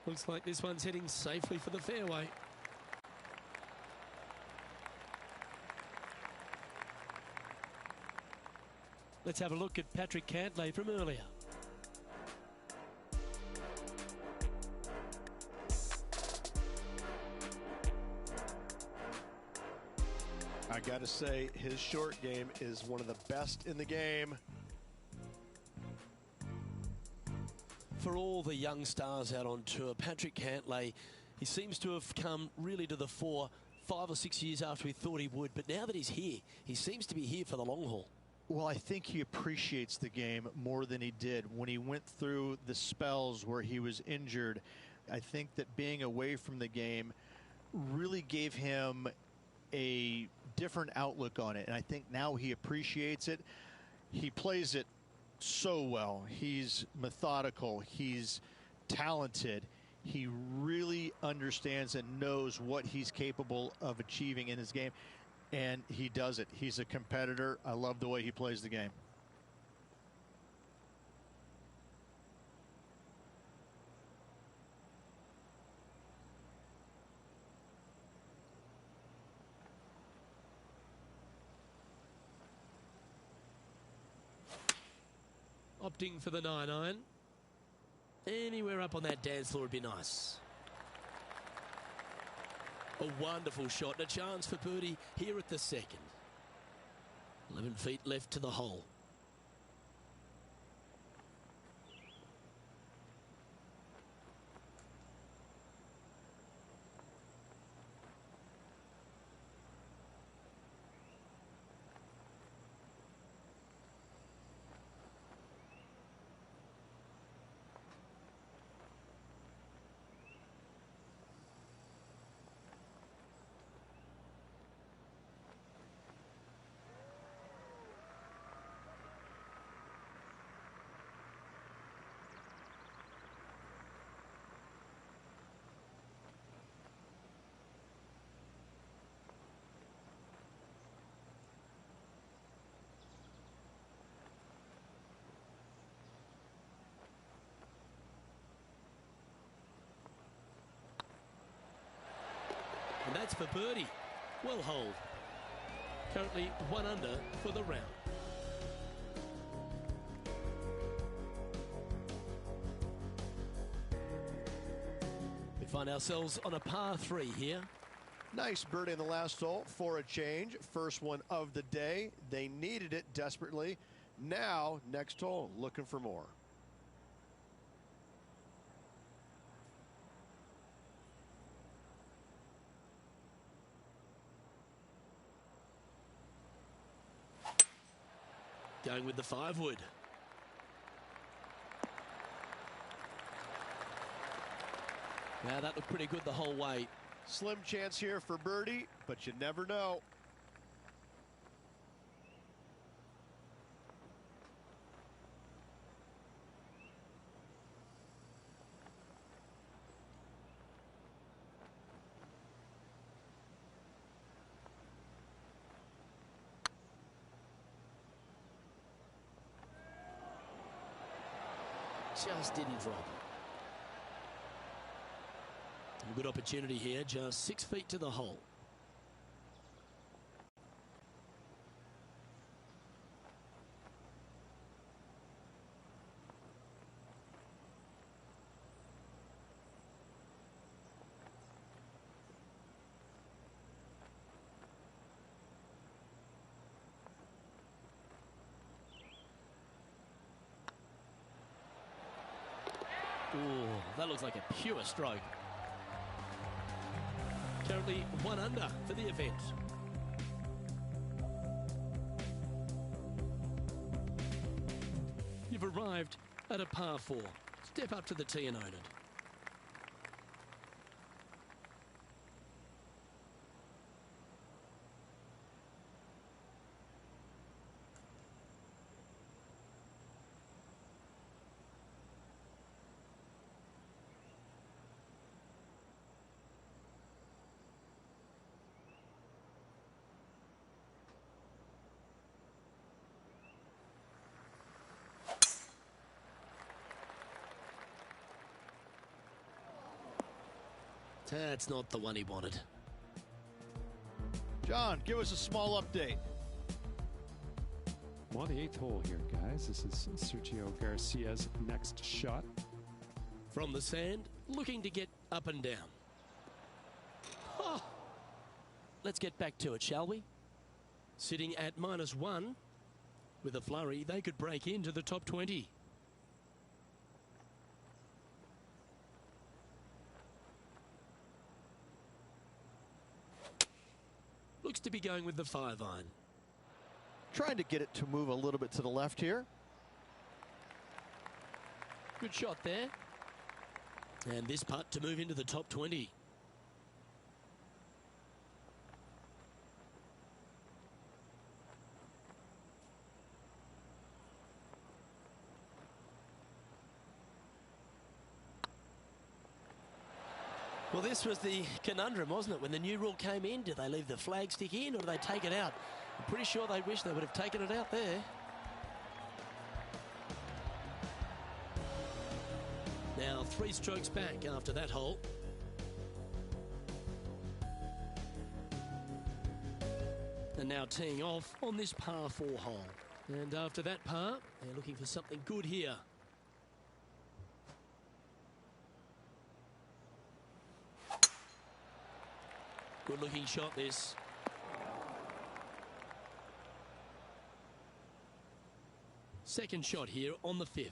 Looks like this one's heading safely for the fairway. Let's have a look at Patrick Cantley from earlier. I got to say, his short game is one of the best in the game. For all the young stars out on tour, Patrick Cantley, he seems to have come really to the fore 5 or 6 years after we thought he would. But now that he's here, he seems to be here for the long haul. Well, I think he appreciates the game more than he did when he went through the spells where he was injured. I think that being away from the game really gave him a different outlook on it. And I think now he appreciates it. He plays it so well. He's methodical. He's talented. He really understands and knows what he's capable of achieving in his game, and he does it. He's a competitor. I love the way he plays the game. Opting for the 9-iron. Anywhere up on that dance floor would be nice. A wonderful shot and a chance for birdie here at the second. 11 feet left to the hole. And that's for birdie. Well holed. Currently 1 under for the round. We find ourselves on a par 3 here. Nice birdie in the last hole for a change. First one of the day. They needed it desperately. Now, next hole, looking for more. Going with the 5-wood. Now that looked pretty good the whole way. Slim chance here for birdie, but you never know. Just didn't drop. A good opportunity here, just 6 feet to the hole. Ooh, that looks like a pure stroke. Currently 1 under for the event. You've arrived at a par 4. Step up to the tee and own it. That's not the one he wanted. John, give us a small update. I'm on the 8th hole here, guys. This is Sergio Garcia's next shot. From the sand, looking to get up and down. Oh. Let's get back to it, shall we? Sitting at -1. With a flurry, they could break into the top 20. Looks to be going with the 5-iron. Trying to get it to move a little bit to the left here. Good shot there. And this putt to move into the top 20. Well, this was the conundrum, wasn't it? When the new rule came in, did they leave the flag stick in or do they take it out? I'm pretty sure they wish they would have taken it out there. Now 3 strokes back after that hole. And now teeing off on this par 4 hole. And after that par, they're looking for something good here. Good looking shot this. Second shot here on the 5th.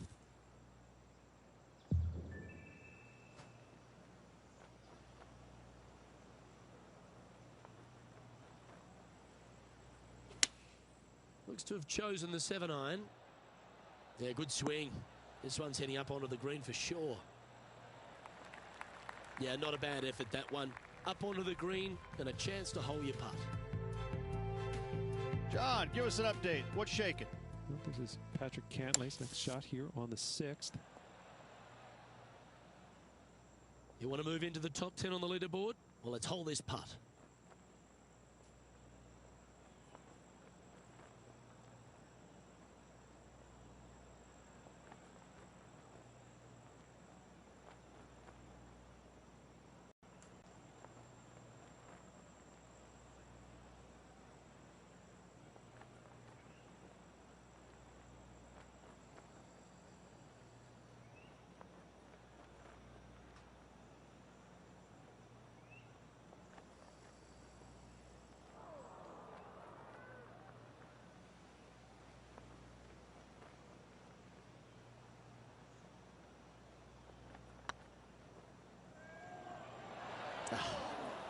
Looks to have chosen the 7-iron. Yeah, good swing. This one's heading up onto the green for sure. Yeah, not a bad effort, that one. Up onto the green and a chance to hole your putt. John, give us an update. What's shaking? Well, this is Patrick Cantley's next shot here on the 6th. You want to move into the top 10 on the leaderboard? Well, let's hole this putt.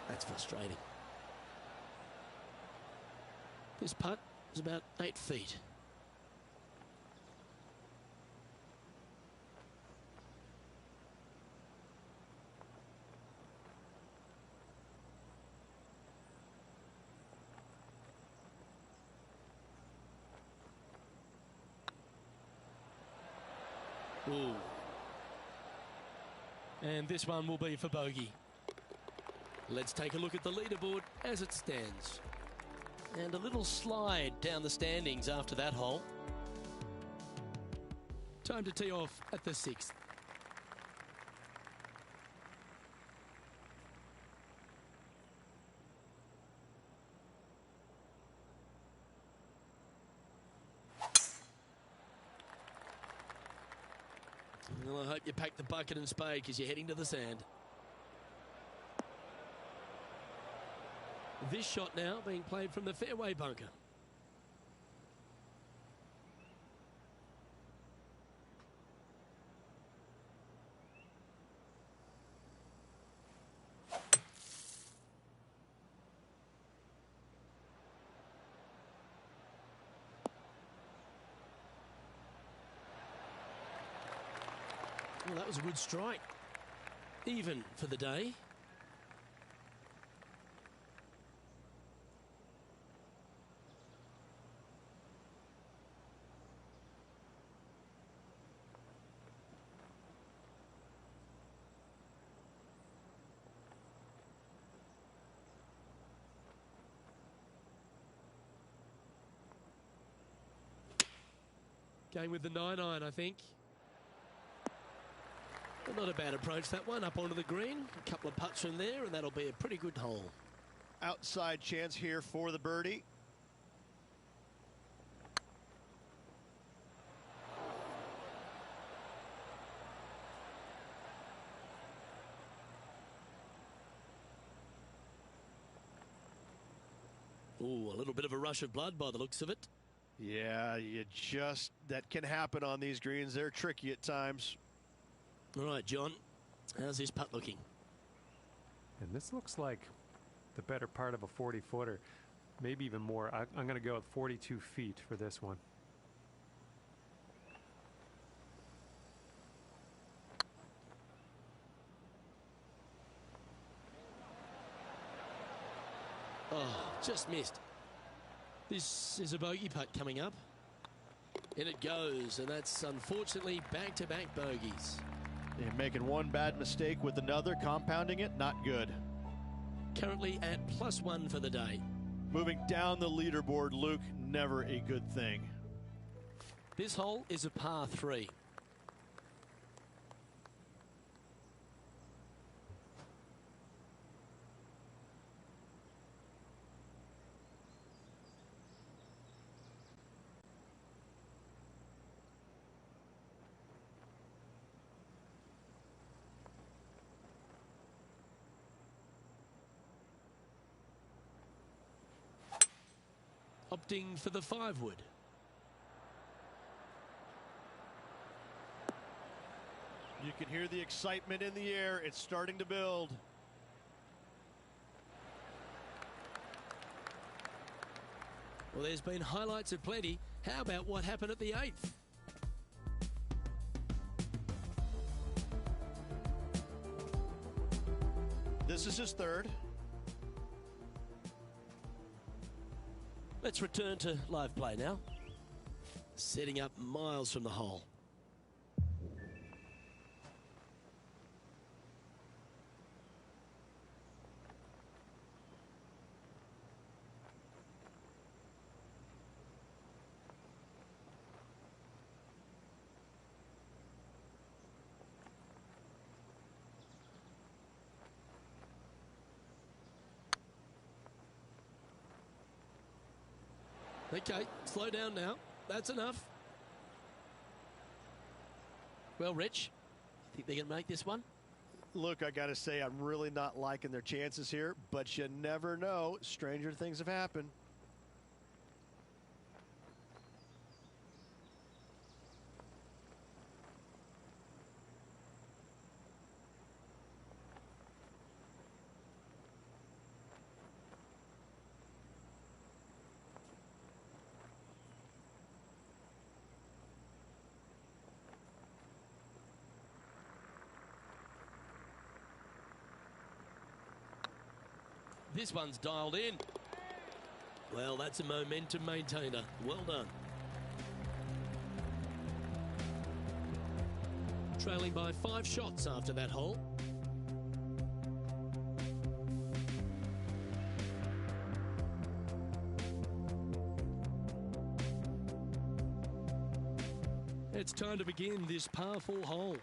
That's frustrating. This putt is about 8 feet. Ooh. And this one will be for bogey. Let's take a look at the leaderboard as it stands. And a little slide down the standings after that hole. Time to tee off at the 6th. Well, I hope you pack the bucket and spade because you're heading to the sand. This shot now being played from the fairway bunker. Well, that was a good strike. Even for the day. Going with the 9-iron, I think. But not a bad approach, that one. Up onto the green. A couple of putts from there, and that'll be a pretty good hole. Outside chance here for the birdie. Ooh, a little bit of a rush of blood by the looks of it. Yeah, that can happen on these greens. They're tricky at times. All right, John, how's this putt looking? And this looks like the better part of a 40-footer, maybe even more. I'm going to go with 42 feet for this one. Oh, just missed. This is a bogey putt coming up. And it goes, and that's unfortunately back-to-back bogeys. They're making one bad mistake with another, compounding it, not good. Currently at +1 for the day. Moving down the leaderboard, Luke, never a good thing. This hole is a par 3. Opting for the 5-wood. You can hear the excitement in the air. It's starting to build. Well, there's been highlights of plenty. How about what happened at the 8th? This is his third. Let's return to live play now. Setting up miles from the hole. Okay, slow down now. That's enough. Well, Rich, think they can make this one? Look, I got to say, I'm really not liking their chances here, but you never know. Stranger things have happened. This one's dialed in. Well, that's a momentum maintainer. Well done. Trailing by 5 shots after that hole. It's time to begin this par 4 hole.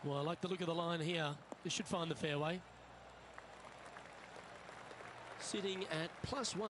Well, I like the look of the line here. This should find the fairway. Sitting at +1.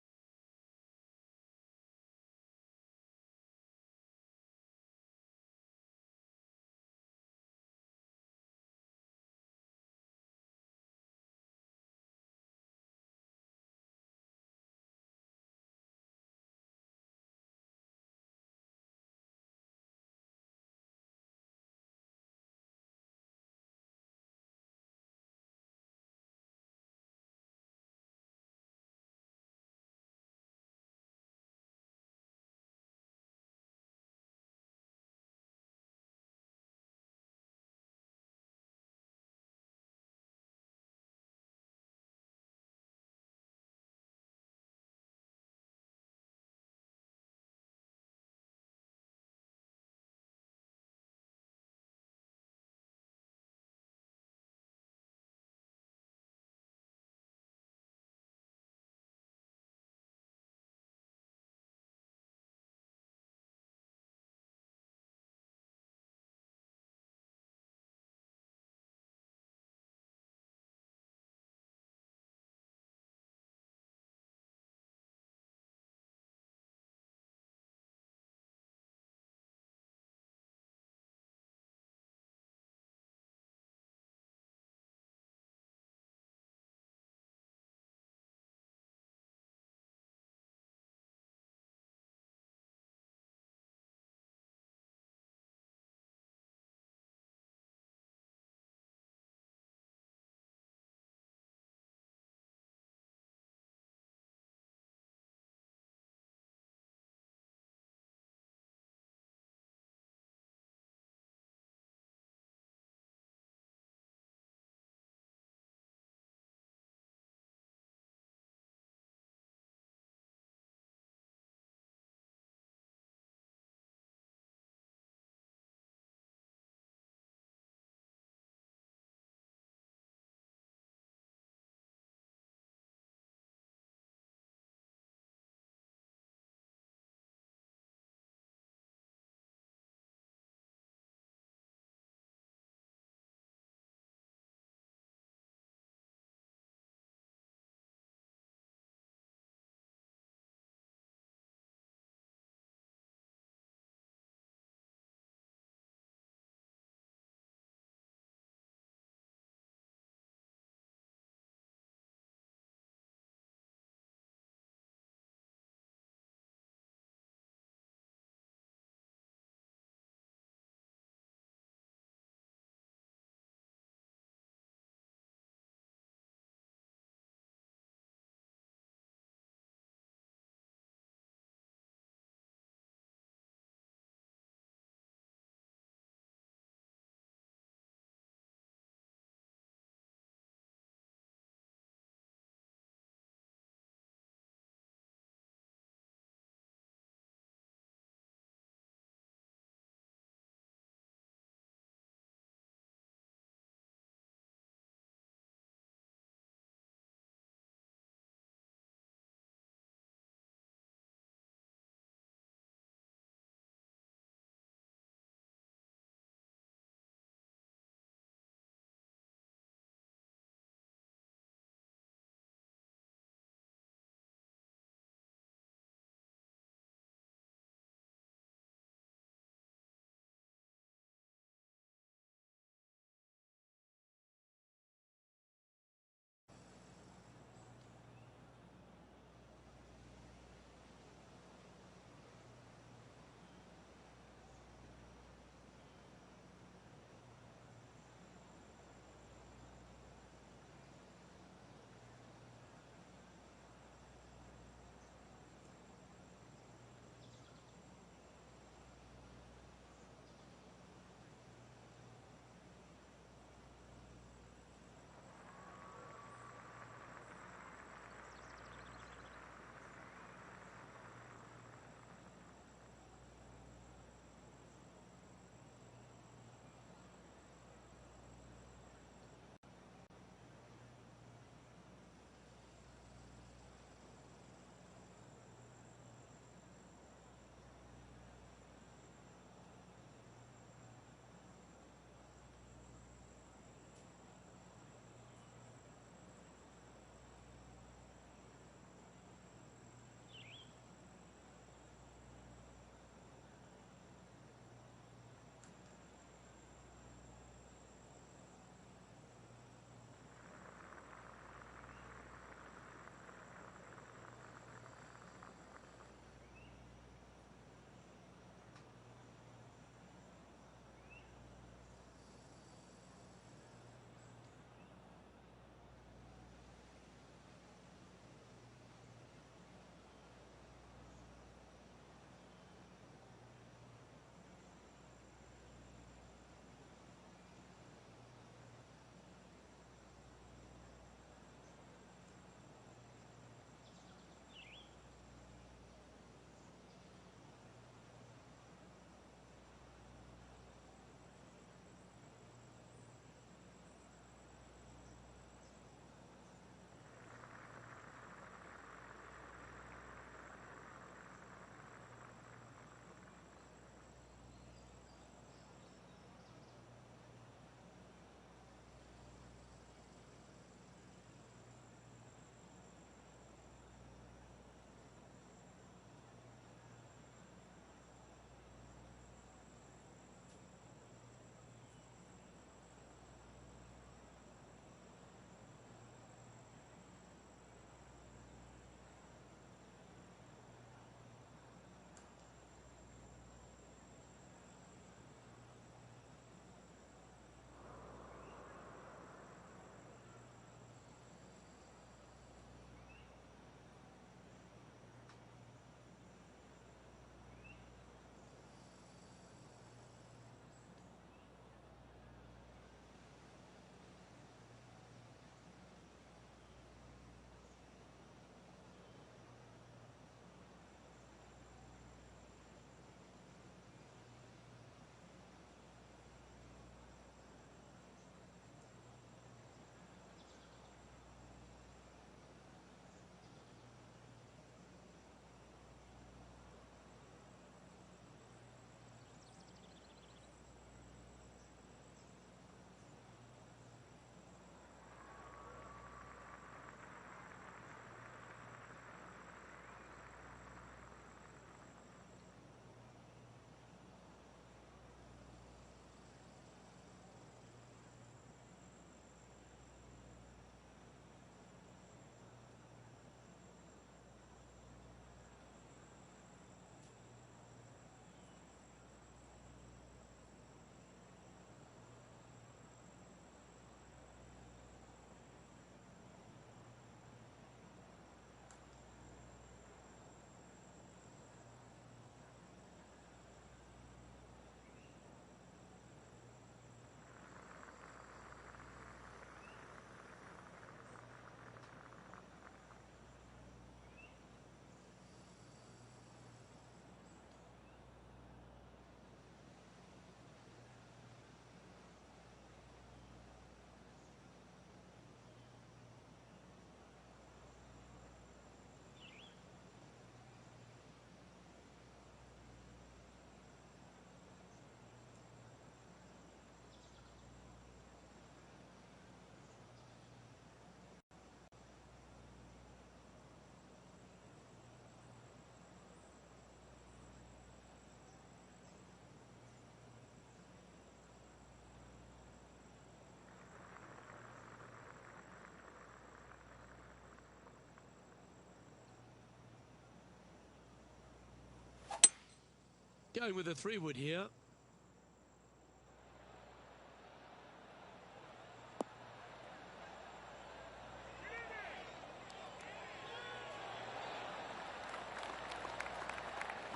Going with a 3-wood here.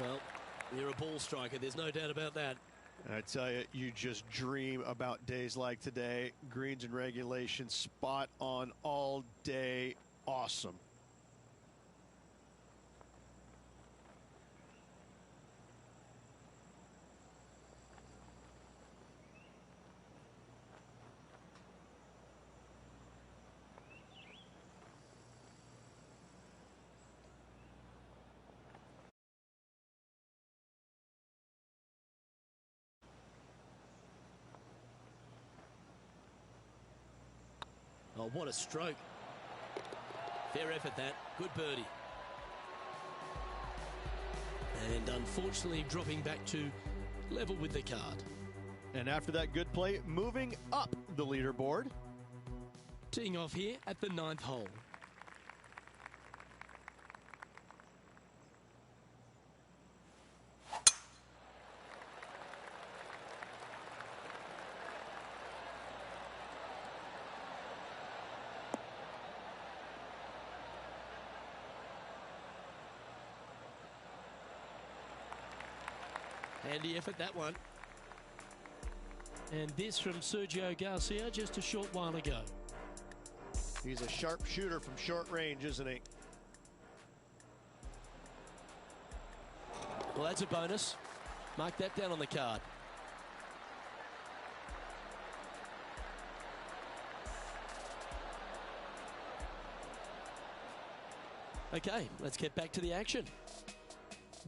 Well, you're a ball striker, there's no doubt about that. I tell you, you just dream about days like today. Greens and regulation, spot on all day. Awesome. Oh, what a stroke. Fair effort that. Good birdie. And unfortunately dropping back to level with the card. And after that good play, moving up the leaderboard. Teeing off here at the 9th hole. Handy effort, that one. And this from Sergio Garcia just a short while ago. He's a sharp shooter from short range, isn't he? Well, that's a bonus. Mark that down on the card. Okay, let's get back to the action.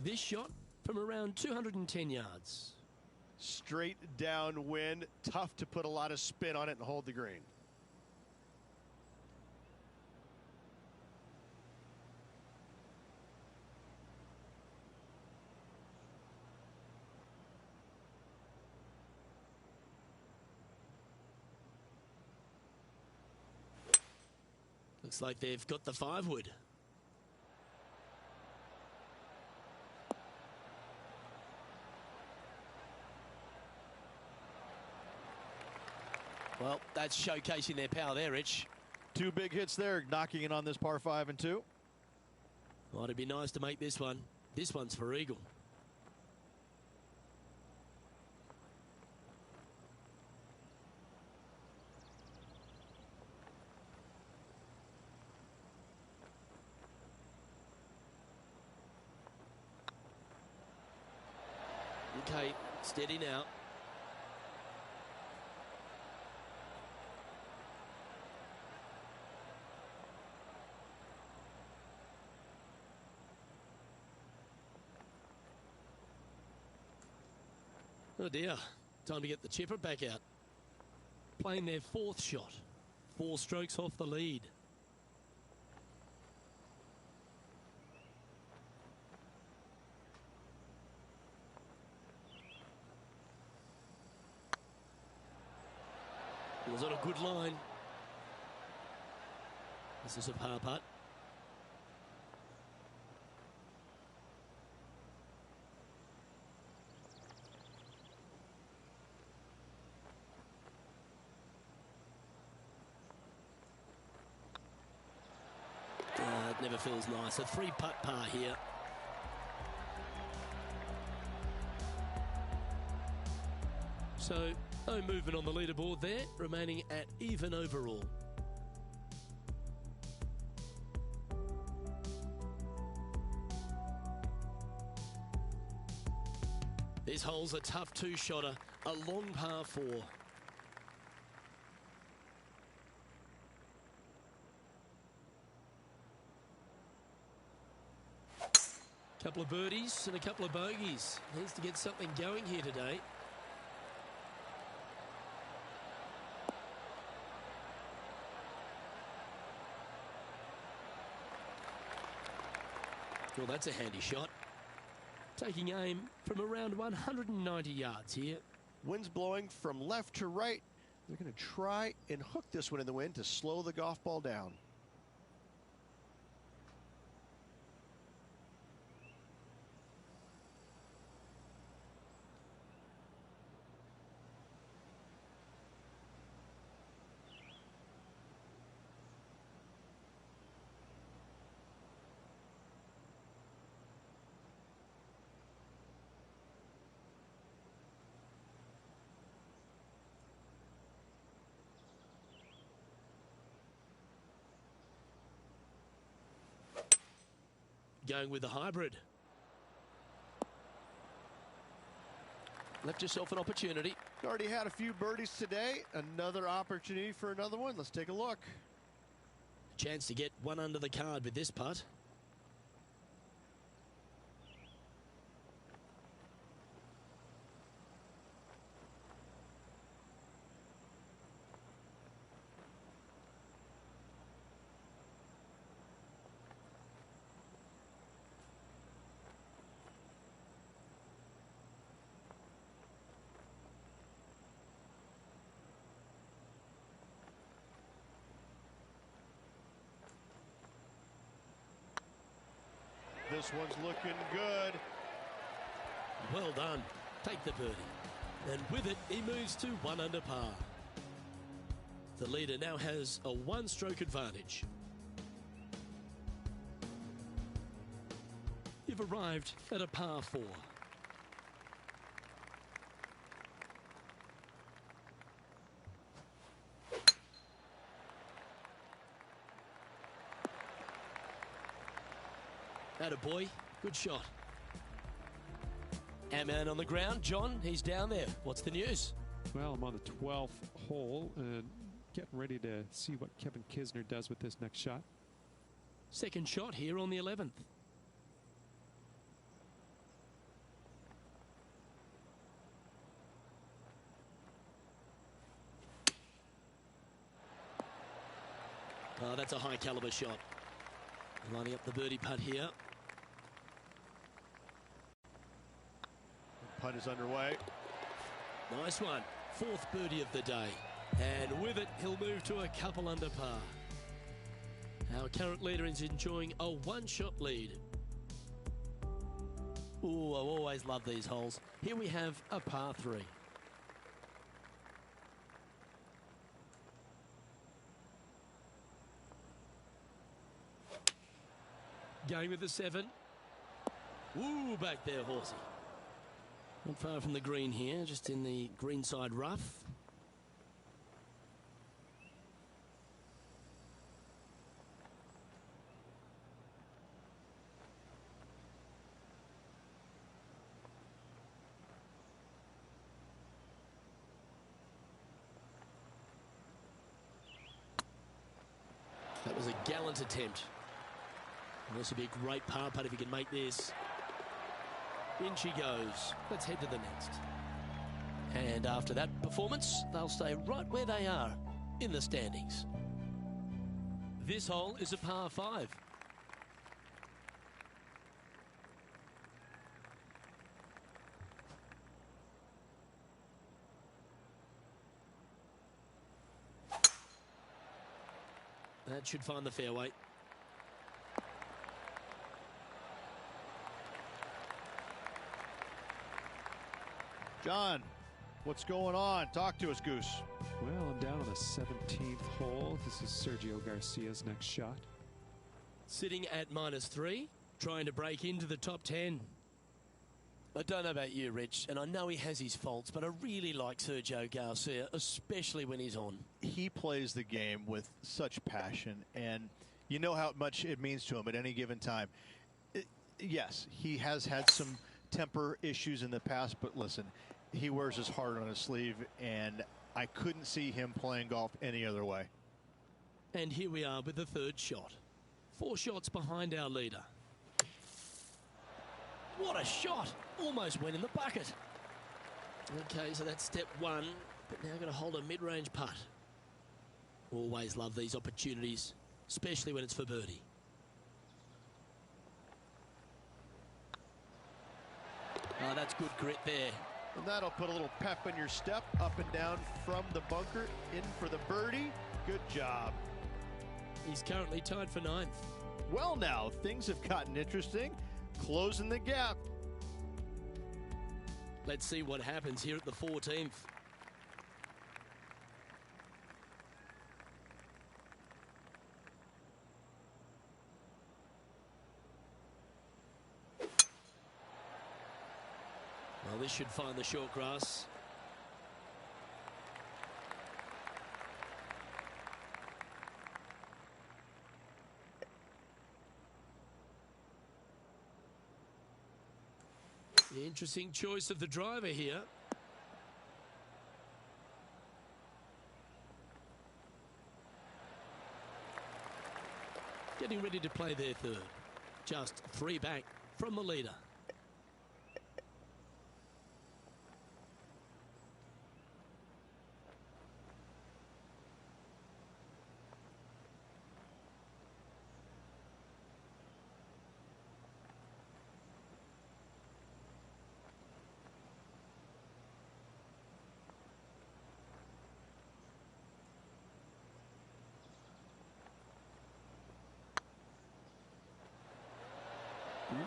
This shot from around 210 yards. Straight downwind, tough to put a lot of spin on it and hold the green. Looks like they've got the 5-wood. Well, that's showcasing their power there, Rich. 2 big hits there, knocking in on this par 5 and 2. Well, it'd be nice to make this one. This one's for eagle. Okay, steady now. Oh dear, time to get the chipper back out. Playing their 4th shot. 4 strokes off the lead. Was on a good line. This is a par putt. It never feels nice. A 3-putt par here. So, no movement on the leaderboard there, remaining at even overall. This hole's a tough 2-shotter, a long par 4. Couple of birdies and a couple of bogeys. Needs to get something going here today. Well, that's a handy shot. Taking aim from around 190 yards here. Wind's blowing from left to right. They're going to try and hook this one in the wind to slow the golf ball down. Going with the hybrid. Left yourself an opportunity. Already had a few birdies today. Another opportunity for another one. Let's take a look. Chance to get one under the card with this putt. This one's looking good. Well done. Take the birdie. And with it, he moves to 1 under par. The leader now has a 1-stroke advantage. You've arrived at a par 4. Attaboy, good shot. Our man on the ground, John, he's down there. What's the news? Well, I'm on the 12th hole and getting ready to see what Kevin Kisner does with this next shot. Second shot here on the 11th. Oh, that's a high caliber shot. Lining up the birdie putt here. Putt is underway. Nice one. 4th birdie of the day. And with it, he'll move to a couple under par. Our current leader is enjoying a 1-shot lead. Ooh, I always love these holes. Here we have a par 3. Going with the 7. Ooh, back there, horsey. Not far from the green here, just in the greenside rough. That was a gallant attempt. This will be a great par putt if he can make this. In she goes. Let's head to the next. And after that performance, they'll stay right where they are in the standings. This hole is a par 5. That should find the fairway. John, what's going on? Talk to us, Goose. Well, I'm down on the 17th hole. This is Sergio Garcia's next shot. Sitting at -3, trying to break into the top 10. I don't know about you, Rich, and I know he has his faults, but I really like Sergio Garcia, especially when he's on. He plays the game with such passion, and you know how much it means to him at any given time. Yes, he has had some temper issues in the past, but listen, he wears his heart on his sleeve, and I couldn't see him playing golf any other way. And here we are with the 3rd shot. 4 shots behind our leader. What a shot! Almost went in the bucket. Okay, so that's step 1, but now going to hold a mid-range putt. Always love these opportunities, especially when it's for birdie. Oh, that's good grit there. And that'll put a little pep in your step, up and down from the bunker, in for the birdie. Good job. He's currently tied for 9th. Well, now, things have gotten interesting. Closing the gap. Let's see what happens here at the 14th. Well, this should find the short grass. Interesting choice of the driver here. Getting ready to play their third. Just 3 back from the leader.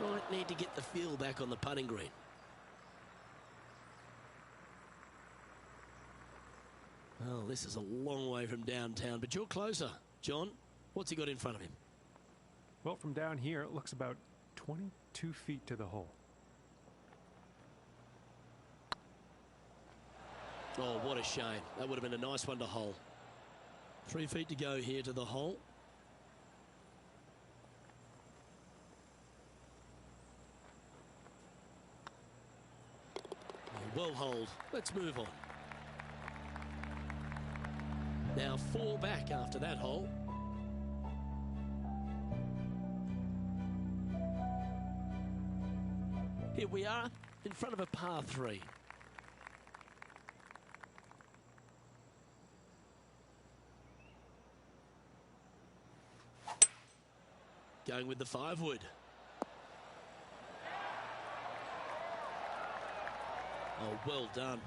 Might need to get the feel back on the putting green. Well, this is a long way from downtown, but you're closer. John, what's he got in front of him? Well, from down here, it looks about 22 feet to the hole. Oh, what a shame. That would have been a nice one to hole. 3 feet to go here to the hole. Well hold. Let's move on. Now 4 back after that hole. Here we are in front of a par 3. Going with the 5-wood. Oh, well done.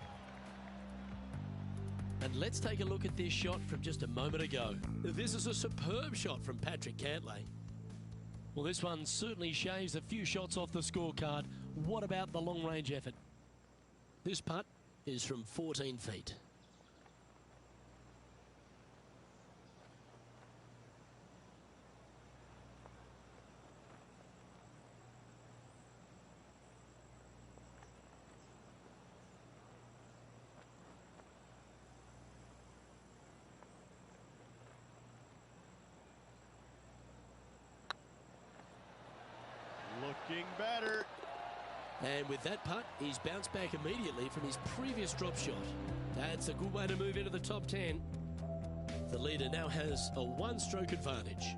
And let's take a look at this shot from just a moment ago. This is a superb shot from Patrick Cantley. Well, this one certainly shaves a few shots off the scorecard. What about the long-range effort? This putt is from 14 feet. Looking better. And with that putt, he's bounced back immediately from his previous drop shot. That's a good way to move into the top 10. The leader now has a 1-stroke advantage.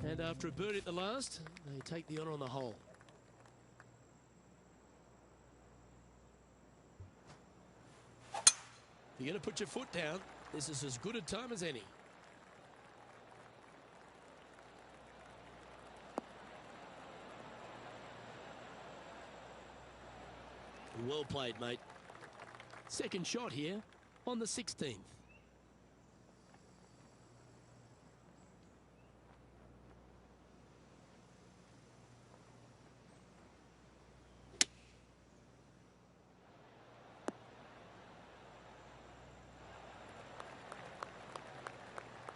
And after a birdie at the last, they take the honour on the hole. If you're going to put your foot down, this is as good a time as any. Well played, mate. Second shot here on the 16th.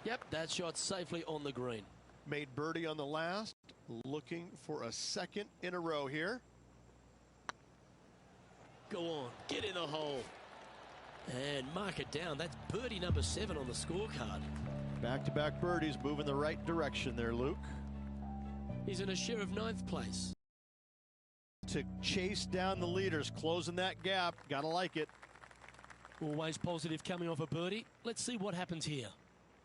Yep, that shot safely on the green. Made birdie on the last. Looking for a second in a row here. Go on, get in the hole. And mark it down. That's birdie number 7 on the scorecard. Back-to-back birdies moving the right direction there, Luke. He's in a share of 9th place. To chase down the leaders, closing that gap. Gotta like it. Always positive coming off a birdie. Let's see what happens here.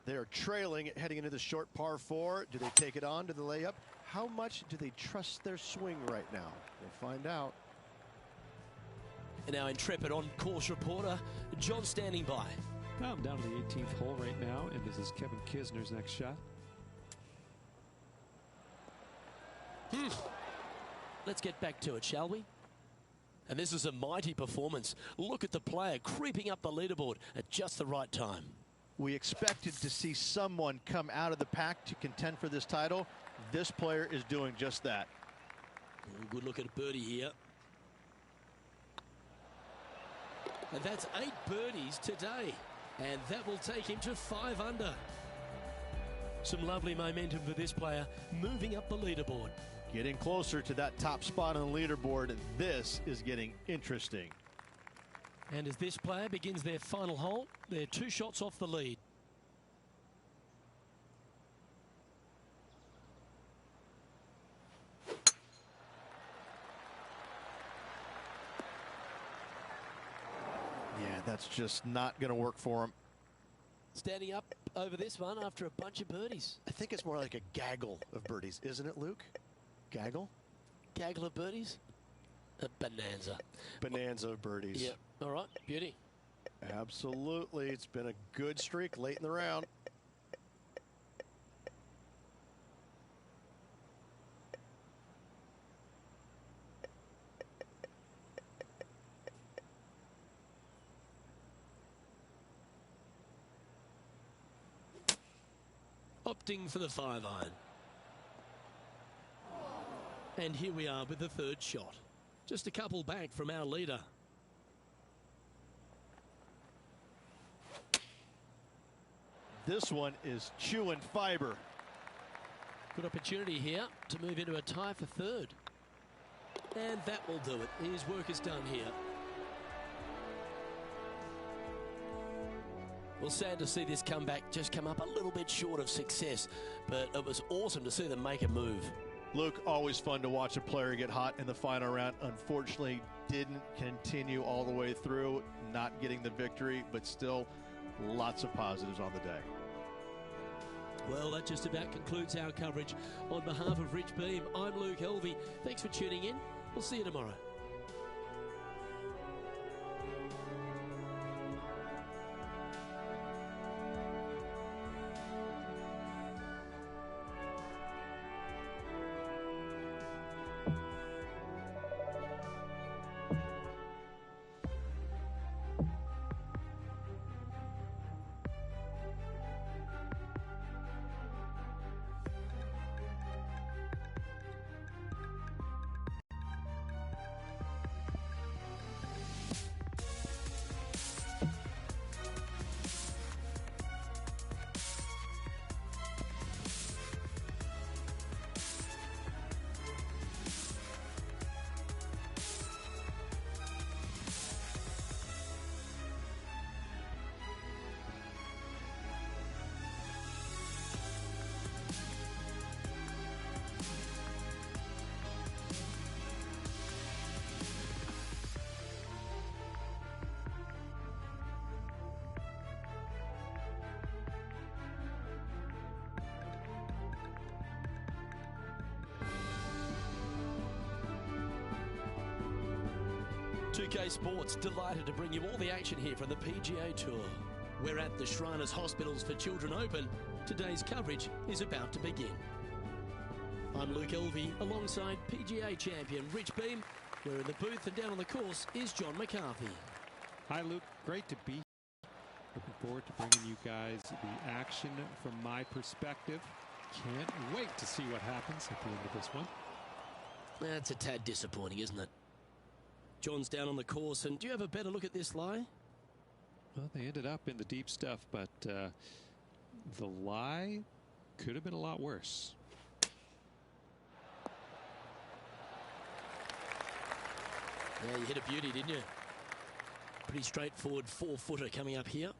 They're trailing heading into the short par 4. Do they take it on? Do they lay up? How much do they trust their swing right now? We'll find out. And our intrepid on-course reporter, John, standing by. I'm down to the 18th hole right now, and this is Kevin Kisner's next shot. Let's get back to it, shall we? And this is a mighty performance. Look at the player creeping up the leaderboard at just the right time. We expected to see someone come out of the pack to contend for this title. This player is doing just that. Good look at a birdie here. And that's 8 birdies today. And that will take him to 5 under. Some lovely momentum for this player, moving up the leaderboard. Getting closer to that top spot on the leaderboard, and this is getting interesting. And as this player begins their final hole, they're 2 shots off the lead. That's just not going to work for him. Standing up over this one after a bunch of birdies. I think it's more like a gaggle of birdies, isn't it, Luke? Gaggle? Gaggle of birdies? A bonanza. Bonanza of birdies. Yeah. All right. Beauty. Absolutely. It's been a good streak late in the round. Opting for the 5-iron. And here we are with the third shot. Just a couple back from our leader. This one is chewing fiber. Good opportunity here to move into a tie for third. And that will do it. His work is done here. Well, sad to see this comeback just come up a little bit short of success, but it was awesome to see them make a move. Luke, always fun to watch a player get hot in the final round. Unfortunately, didn't continue all the way through, not getting the victory, but still lots of positives on the day. Well, that just about concludes our coverage. On behalf of Rich Beam, I'm Luke Elvey. Thanks for tuning in. We'll see you tomorrow. Tpc Sports, delighted to bring you all the action here from the PGA Tour. We're at the Shriners Hospitals for Children Open. Today's coverage is about to begin. I'm Luke Elvey, alongside PGA champion Rich Beam. We're in the booth, and down on the course is John McCarthy. Hi, Luke. Great to be here. Looking forward to bringing you guys the action from my perspective. Can't wait to see what happens at the end of this one. That's a tad disappointing, isn't it? John's down on the course, and do you have a better look at this lie? Well, they ended up in the deep stuff, but the lie could have been a lot worse. Yeah, you hit a beauty, didn't you? Pretty straightforward 4-footer coming up here.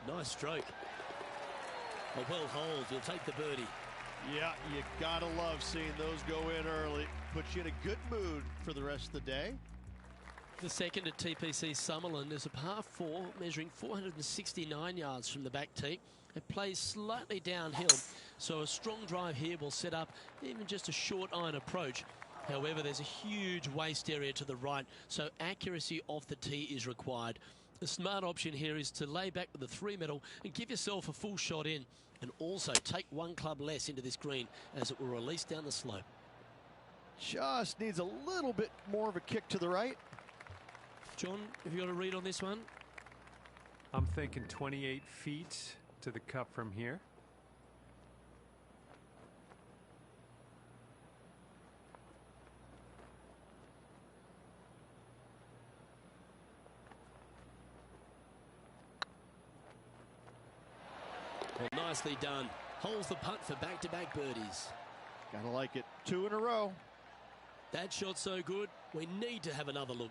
Nice stroke. A well holed. You'll take the birdie. Yeah, you gotta love seeing those go in early. Puts you in a good mood for the rest of the day. The second at Tpc Sutherland is a par 4 measuring 469 yards from the back tee. It plays slightly downhill, so a strong drive here will set up even just a short iron approach. However, there's a huge waste area to the right, so accuracy off the tee is required. The smart option here is to lay back with the 3-metal and give yourself a full shot in, and also take one club less into this green as it will release down the slope. Just needs a little bit more of a kick to the right. John, have you got a read on this one? I'm thinking 28 feet to the cup from here. Well, nicely done. Holds the putt for back-to-back birdies. Gotta like it. 2 in a row. That shot so good, we need to have another look.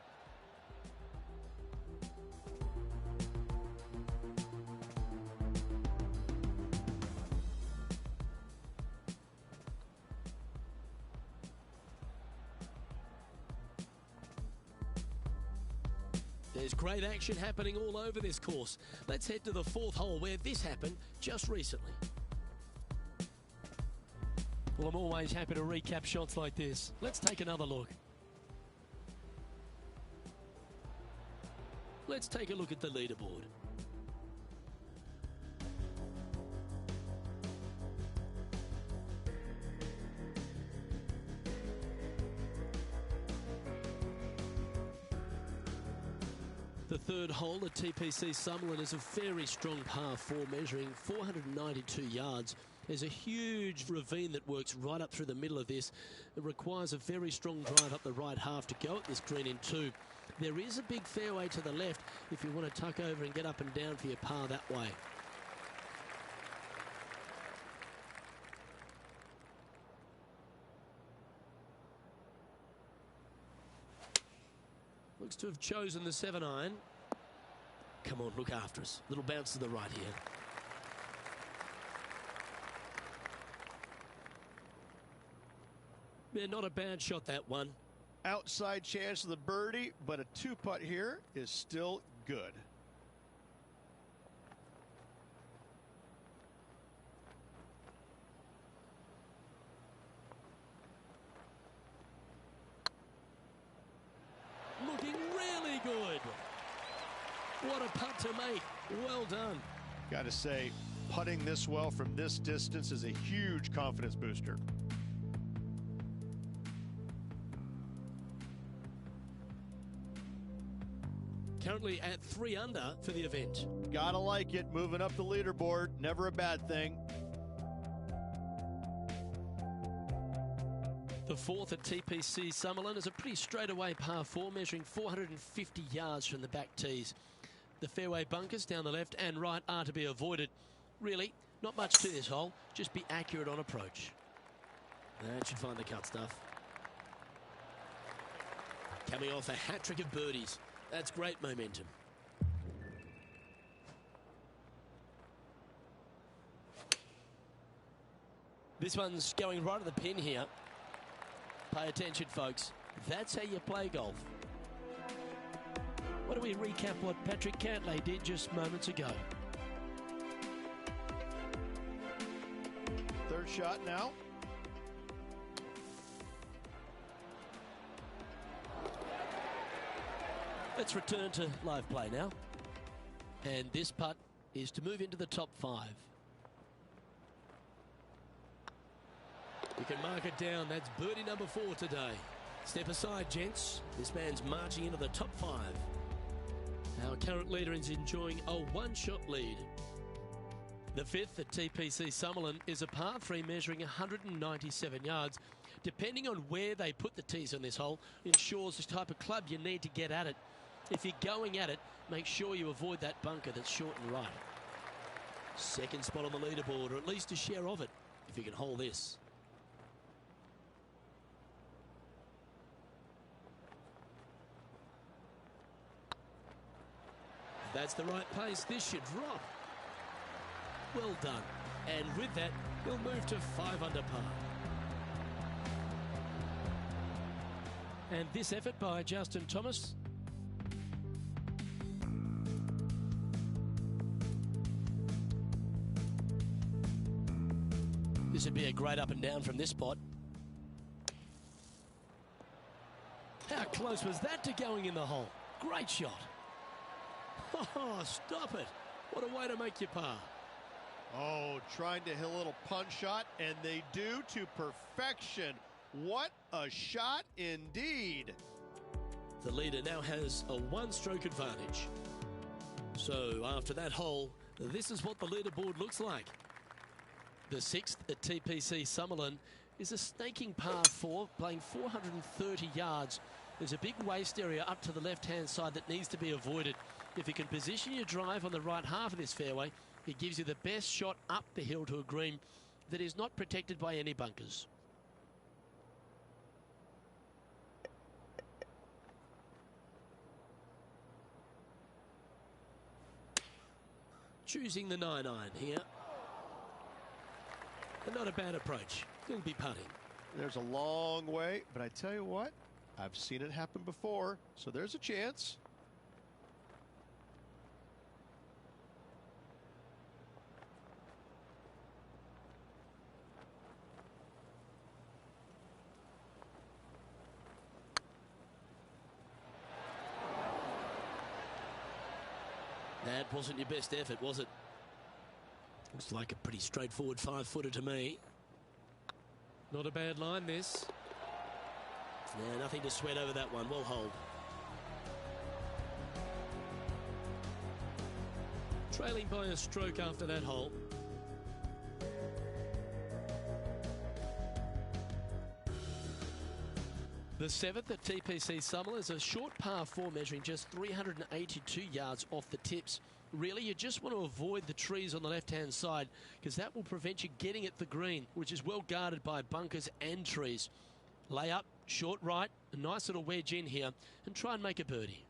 There's great action happening all over this course. Let's head to the 4th hole where this happened just recently. Well, I'm always happy to recap shots like this. Let's take another look. Let's take a look at the leaderboard. The 3rd hole at Tpc Sutherland is a very strong par 4 measuring 492 yards. There's a huge ravine that works right up through the middle of this. It requires a very strong drive up the right half to go at this green in 2. There is a big fairway to the left if you want to tuck over and get up and down for your par that way. Looks to have chosen the 7-iron. Come on, look after us. Little bounce to the right here. Yeah, not a bad shot, that one. Outside chance of the birdie, but a 2-putt here is still good. Looking really good. What a putt to make. Well done. Got to say, putting this well from this distance is a huge confidence booster. Currently at 3 under for the event. Gotta like it. Moving up the leaderboard. Never a bad thing. The 4th at Tpc Summerlin is a pretty straightaway par 4 measuring 450 yards from the back tees. The fairway bunkers down the left and right are to be avoided. Really, not much to this hole. Just be accurate on approach. That should find the cut stuff. Coming off a hat-trick of birdies. That's great momentum. This one's going right at the pin here. Pay attention, folks. That's how you play golf. Why don't we recap what Patrick Cantley did just moments ago? 3rd shot now. Let's return to live play now. And this putt is to move into the top 5. You can mark it down. That's birdie number 4 today. Step aside, gents. This man's marching into the top 5. Our current leader is enjoying a 1-shot lead. The 5th at Tpc Summerlin is a par 3 measuring 197 yards. Depending on where they put the tees on this hole ensures the type of club you need to get at it. If you're going at it, make sure you avoid that bunker that's short and right. 2nd spot on the leaderboard, or at least a share of it, if you can hold this. That's the right pace. This should drop. Well done. And with that, he'll move to 5 under par. And this effort by Justin Thomas. This would be a great up and down from this spot. close was that to going in the hole? Great shot. Oh, stop it. What a way to make your par. Oh, trying to hit a little punch shot, and they do to perfection. What a shot indeed. The leader now has a one-stroke advantage. So after that hole, this is what the leaderboard looks like. The sixth at Tpc Summerlin is a snaking par 4, playing 430 yards. There's a big waste area up to the left-hand side that needs to be avoided. If you can position your drive on the right half of this fairway, it gives you the best shot up the hill to a green that is not protected by any bunkers. Choosing the 9-iron here. And not a bad approach. He'll be putting. There's a long way, but I tell you what, I've seen it happen before, so there's a chance. That wasn't your best effort, was it? Looks like a pretty straightforward 5-footer to me. Not a bad line, this. Yeah, nothing to sweat over that one. Well hold. Trailing by a stroke after that hole. The seventh at Tpc Summerlin is a short par 4 measuring just 382 yards off the tips. Really, you just want to avoid the trees on the left-hand side because that will prevent you getting at the green, which is well guarded by bunkers and trees. Lay up, short right, a nice little wedge in here, and try and make a birdie.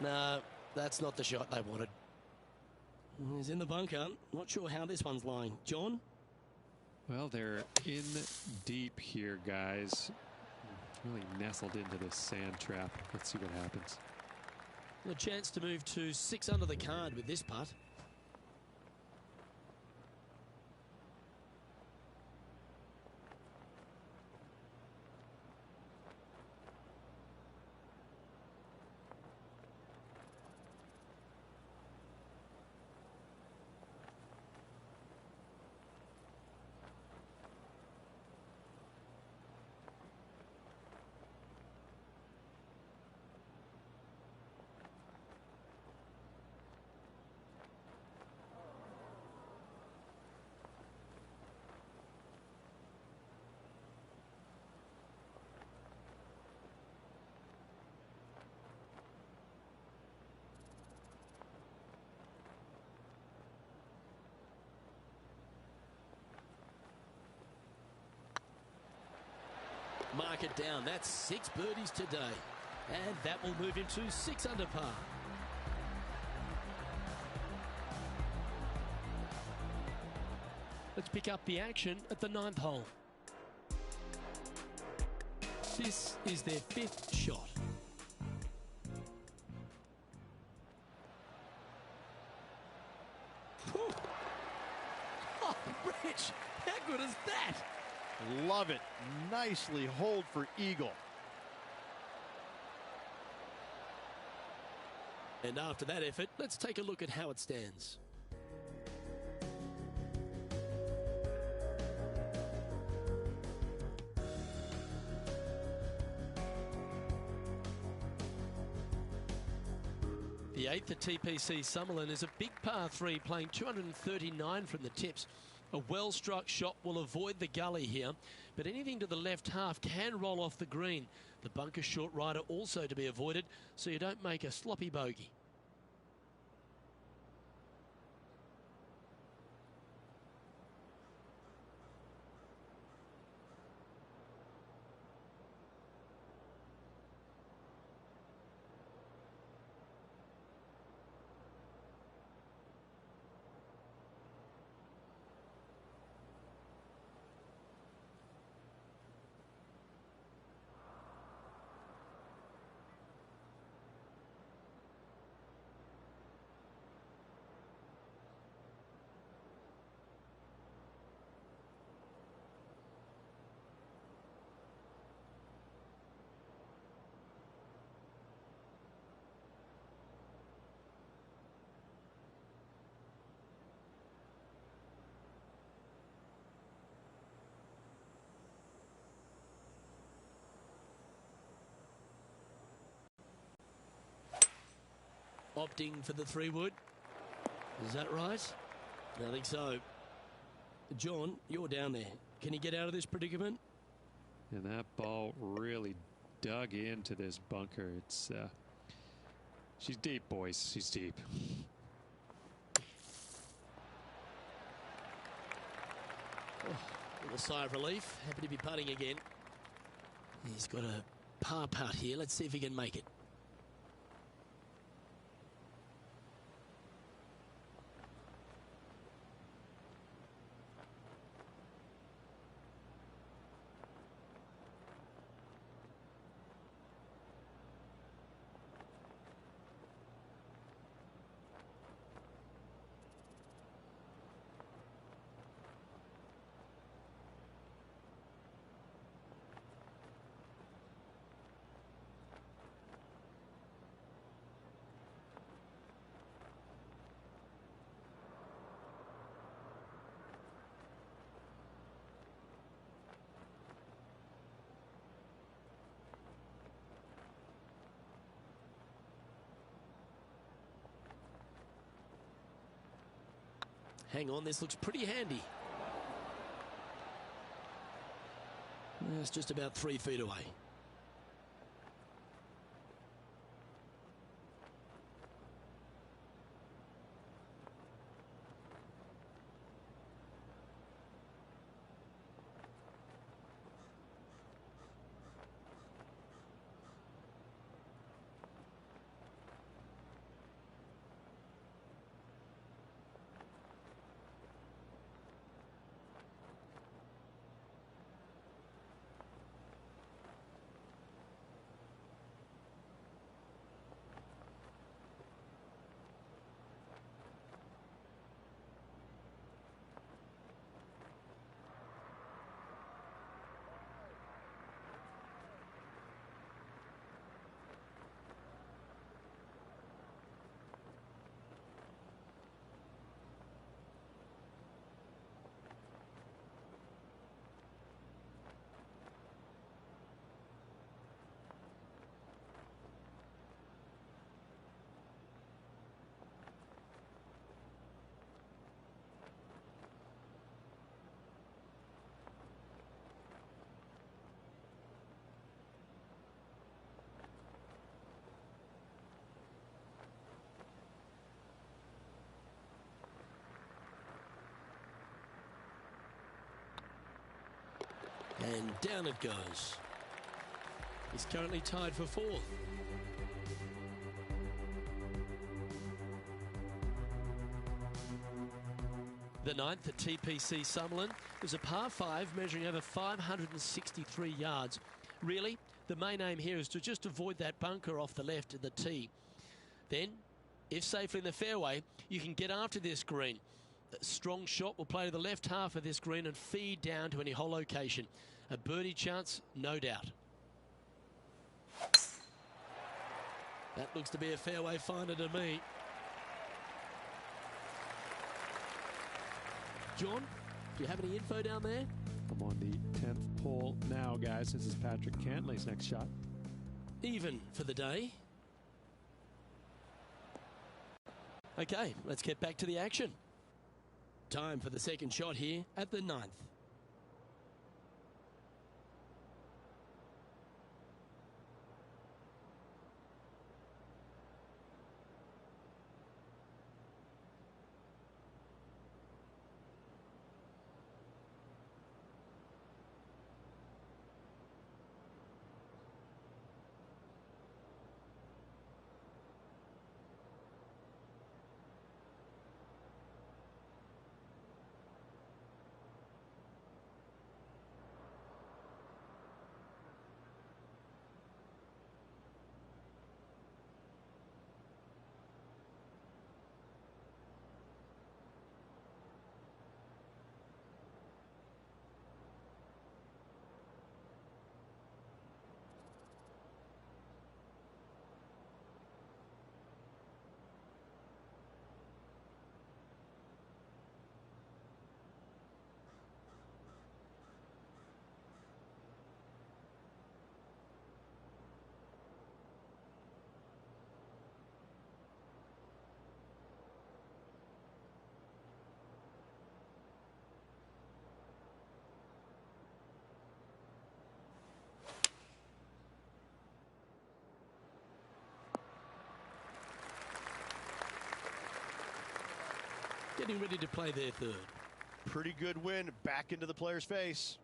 No, that's not the shot they wanted. He's in the bunker. Not sure how this one's lying. John? Well, they're in deep here, guys. Really nestled into this sand trap. Let's see what happens. A chance to move to 6 under the card with this putt. Mark it down. That's 6 birdies today. And that will move him to 6 under par. Let's pick up the action at the 9th hole. This is their 5th shot. Whew. Oh, Rich, how good is that? Love it. Nicely holed for eagle. And after that effort, let's take a look at how it stands. The 8th at Tpc Sutherland is a big par 3, playing 239 from the tips. A well-struck shot will avoid the gully here, but anything to the left half can roll off the green. The bunker short rider also to be avoided, so you don't make a sloppy bogey. Opting for the 3-wood. Is that right? I think so. John, you're down there. Can you get out of this predicament? And that ball really dug into this bunker. It's she's deep, boys. She's deep. With a sigh of relief. Happy to be putting again. He's got a par putt here. Let's see if he can make it. Hang on, this looks pretty handy. It's just about 3 feet away. And down it goes. He's currently tied for 4th. The 9th at Tpc Summerlin was a par 5 measuring over 563 yards. Really, the main aim here is to just avoid that bunker off the left of the tee. Then, if safely in the fairway, you can get after this green. A strong shot will play to the left half of this green and feed down to any hole location. A birdie chance, no doubt. That looks to be a fairway finder to me. John, do you have any info down there? I'm on the 10th hole now, guys. This is Patrick Cantley's next shot. Even for the day. Okay, let's get back to the action. Time for the second shot here at the 9th. Getting ready to play their third. Pretty good win back into the player's face.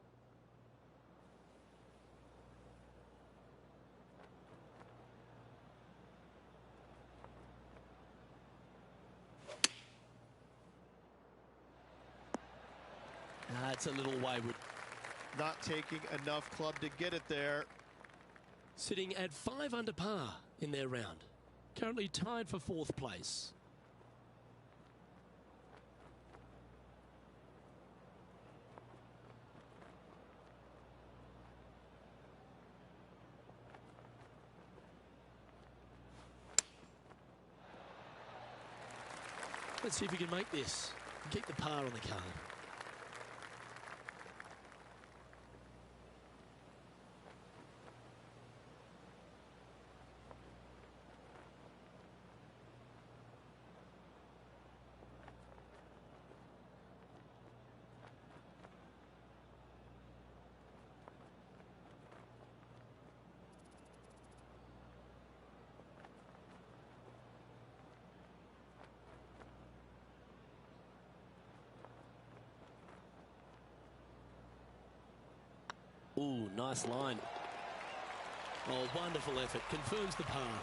It's a little wayward. Not taking enough club to get it there. Sitting at 5 under par in their round. Currently tied for 4th place. Let's see if we can make this. Keep the par on the card. Ooh, nice line. Oh, wonderful effort. Confirms the par.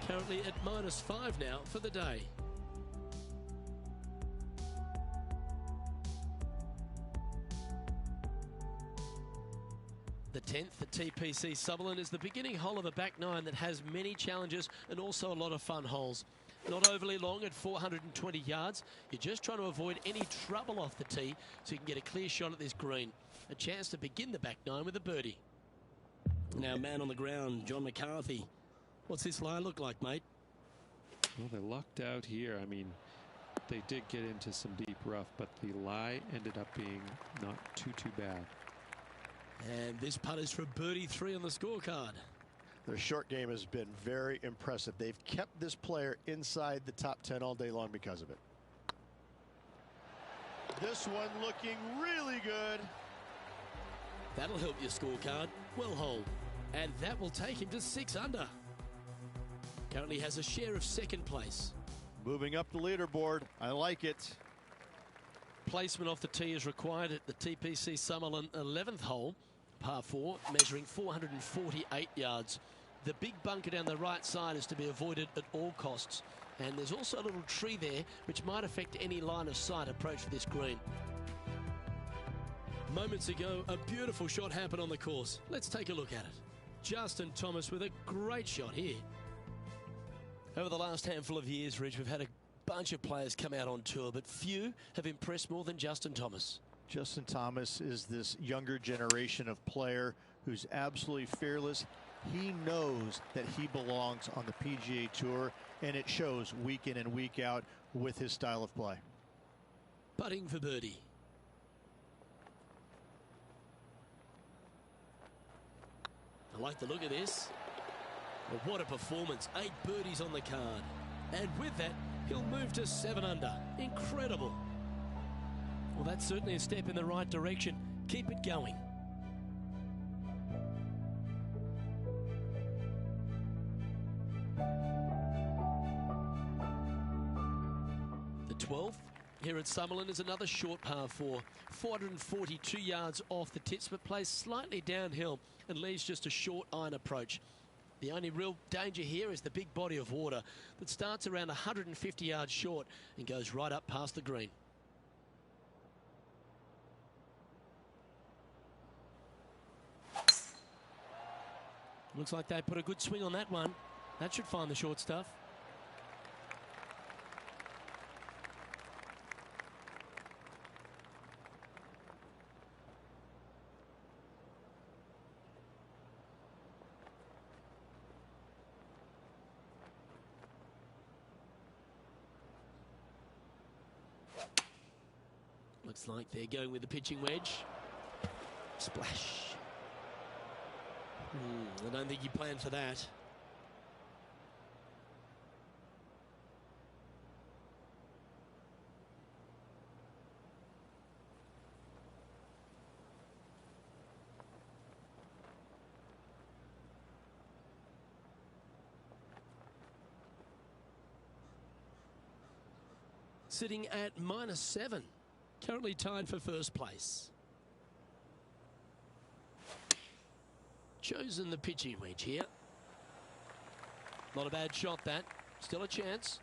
Currently at -5 now for the day. The 10th at Tpc Sutherland is the beginning hole of a back 9 that has many challenges and also a lot of fun holes. Not overly long at 420 yards. You're just trying to avoid any trouble off the tee so you can get a clear shot at this green. A chance to begin the back 9 with a birdie. Now, man on the ground, John McCarthy. What's this lie look like, mate? Well, they lucked out here. I mean, they did get into some deep rough, but the lie ended up being not too bad. And this putt is for birdie 3 on the scorecard. Their short game has been very impressive. They've kept this player inside the top 10 all day long because of it. This one looking really good. That'll help your scorecard. Well holed. And that will take him to 6 under. Currently has a share of 2nd place. Moving up the leaderboard. I like it. Placement off the tee is required at the Tpc Summerlin 11th hole. Par 4, measuring 448 yards. The big bunker down the right side is to be avoided at all costs. And there's also a little tree there which might affect any line of sight approach for this green. Moments ago, a beautiful shot happened on the course. Let's take a look at it. Justin Thomas with a great shot here. Over the last handful of years, Rich, we've had a bunch of players come out on tour, but few have impressed more than Justin Thomas. Justin Thomas is this younger generation of player who's absolutely fearless, He knows that he belongs on the PGA Tour, and it shows week in and week out with his style of play. Putting for birdie. I like the look of this. Well, what a performance. 8 birdies on the card. And with that, he'll move to 7 under. Incredible. Well, that's certainly a step in the right direction. Keep it going. The 12th here at Summerlin is another short par 4. 442 yards off the tips, but plays slightly downhill and leaves just a short iron approach. The only real danger here is the big body of water that starts around 150 yards short and goes right up past the green. Looks like they put a good swing on that one. That should find the short stuff. Looks like they're going with the pitching wedge. Splash. I don't think you planned for that. Sitting at -7. Currently tied for first place. Chosen the pitching wedge here. Not a bad shot, that. Still a chance.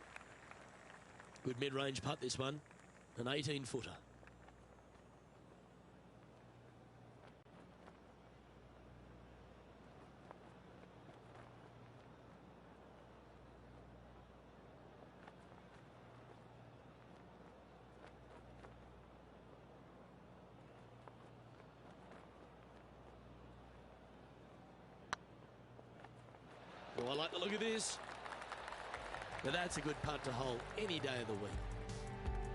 Good mid-range putt, this one. An 18-footer. Oh, I like the look of this. But that's a good putt to hole any day of the week.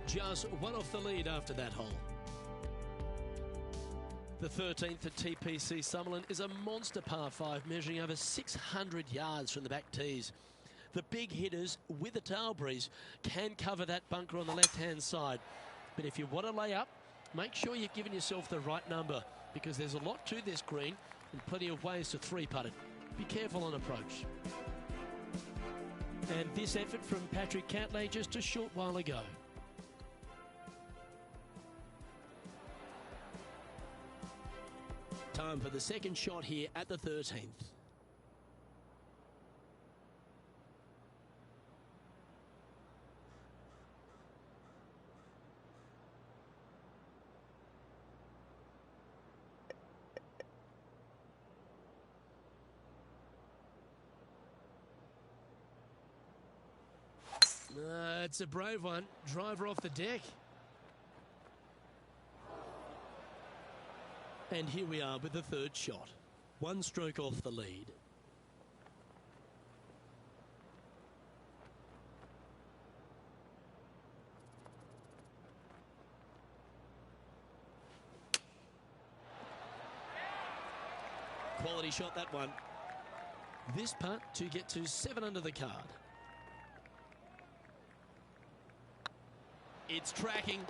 Just one off the lead after that hole. The 13th at Tpc Sutherland is a monster par 5 measuring over 600 yards from the back tees. The big hitters with a tail breeze can cover that bunker on the left-hand side. But if you want to lay up, make sure you're giving yourself the right number, because there's a lot to this green and plenty of ways to 3-putt it. Be careful on approach. And this effort from Patrick Cantley just a short while ago. Time for the second shot here at the 13th. It's a brave one. Driver off the deck. And here we are with the third shot. One stroke off the lead. Quality shot, that one. This putt to get to 7 under the card. It's tracking.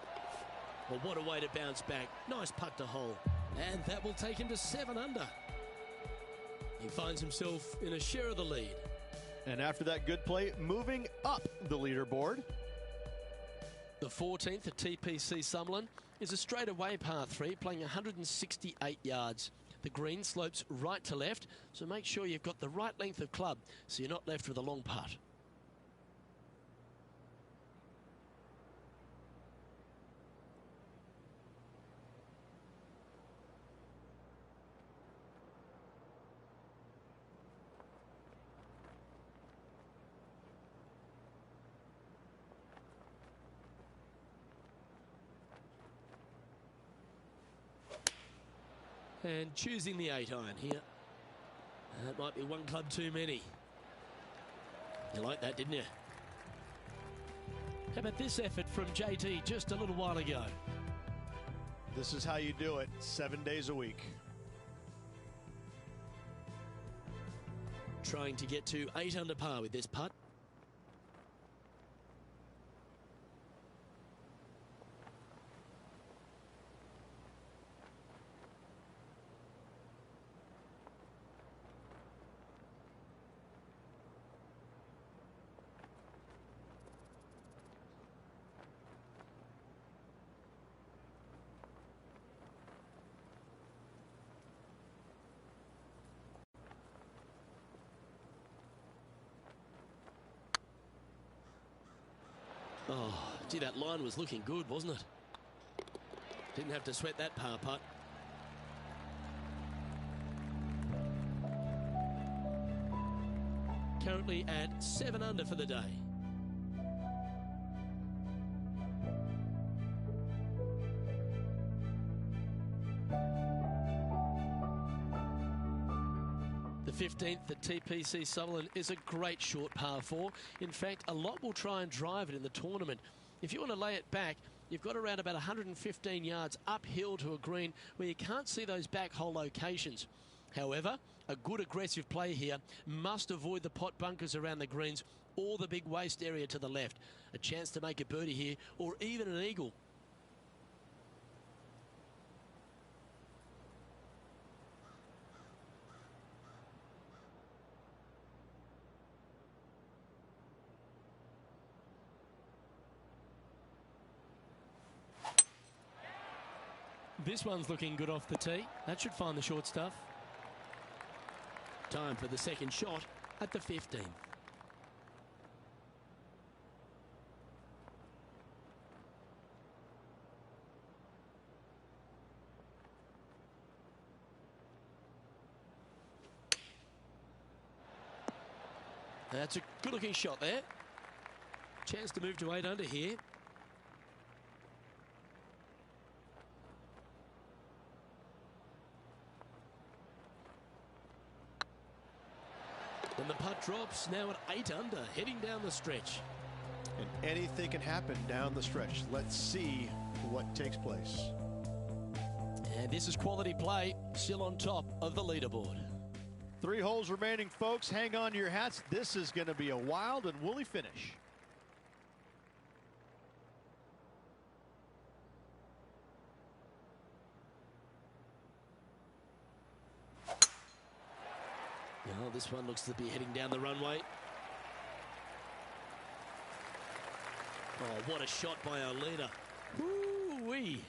Well, what a way to bounce back. Nice putt to hole. And that will take him to 7 under. He finds himself in a share of the lead. And after that good play, moving up the leaderboard. The 14th at Tpc Sutherland is a straightaway par 3, playing 168 yards. The green slopes right to left, so make sure you've got the right length of club so you're not left with a long putt. And choosing the 8 iron here. That might be one club too many. You like that, didn't you? How about this effort from JT just a little while ago? This is how you do it 7 days a week. Trying to get to 8 under par with this putt. Oh, gee, that line was looking good, wasn't it? Didn't have to sweat that par putt. Currently at 7 under for the day. The 15th at Tpc Sutherland is a great short par 4. In fact, a lot will try and drive it in the tournament. If you want to lay it back, you've got around about 115 yards uphill to a green where you can't see those back hole locations. However, a good aggressive play here must avoid the pot bunkers around the greens or the big waste area to the left. A chance to make a birdie here or even an eagle. This one's looking good off the tee. That should find the short stuff. Time for the second shot at the 15th. That's a good looking shot there. Chance to move to 8 under here. And the putt drops now at 8 under, heading down the stretch. And anything can happen down the stretch. Let's see what takes place. And this is quality play, still on top of the leaderboard. 3 holes remaining, folks. Hang on to your hats. This is going to be a wild and woolly finish. Oh, this one looks to be heading down the runway. Oh, what a shot by our leader. Woo-wee.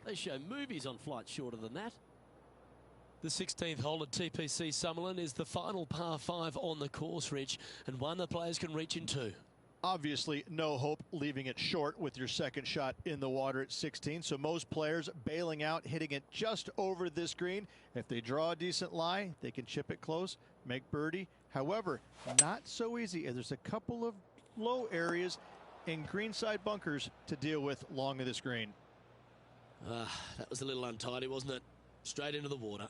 They show movies on flights shorter than that. The 16th hole at Tpc Summerlin is the final par 5 on the course, Rich, and one the players can reach in 2. Obviously, no hope leaving it short with your second shot in the water at 16. So most players bailing out, hitting it just over this green. If they draw a decent lie, they can chip it close, make birdie. However, not so easy. There's a couple of low areas and greenside bunkers to deal with along this green. That was a little untidy, wasn't it? Straight into the water.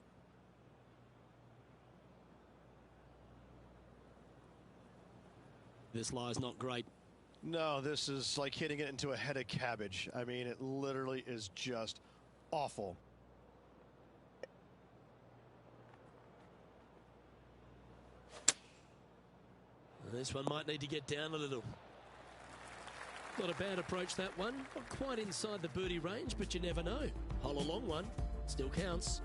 This lie's not great. No, this is like hitting it into a head of cabbage. I mean, it literally is just awful. This one might need to get down a little. Not a bad approach, that one. Not quite inside the birdie range, but you never know. Hole a long one. Still counts.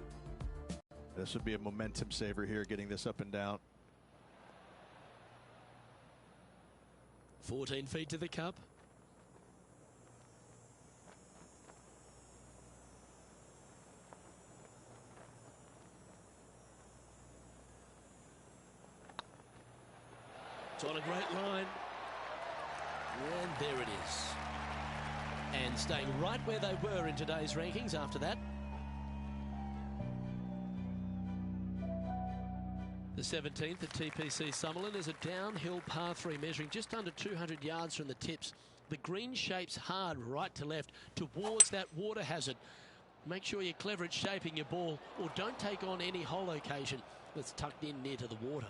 This would be a momentum saver here, getting this up and down. 14 feet to the cup. It's on a great line. And there it is. And staying right where they were in today's rankings after that. The 17th at Tpc Summerlin is a downhill par 3 measuring just under 200 yards from the tips. The green shapes hard right to left towards that water hazard. Make sure you're clever at shaping your ball, or don't take on any hole location that's tucked in near to the water.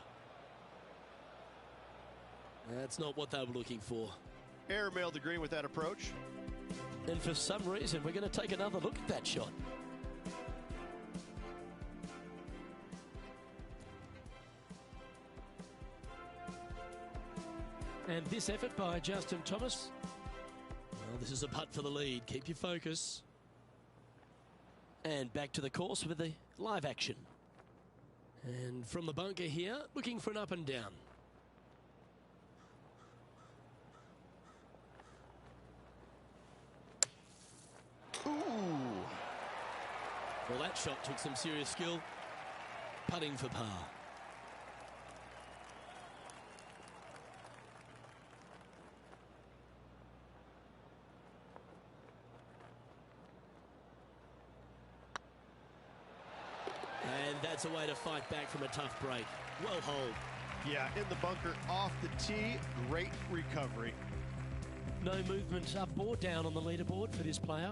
That's not what they were looking for. Airmailed the green with that approach. And for some reason, we're going to take another look at that shot. And this effort by Justin Thomas. Well, this is a putt for the lead. Keep your focus. And back to the course with the live action. And from the bunker here, looking for an up and down. Ooh. Well, that shot took some serious skill. Putting for par. And that's a way to fight back from a tough break. Well holed. Yeah, in the bunker, off the tee, great recovery. No movement up or down on the leaderboard for this player.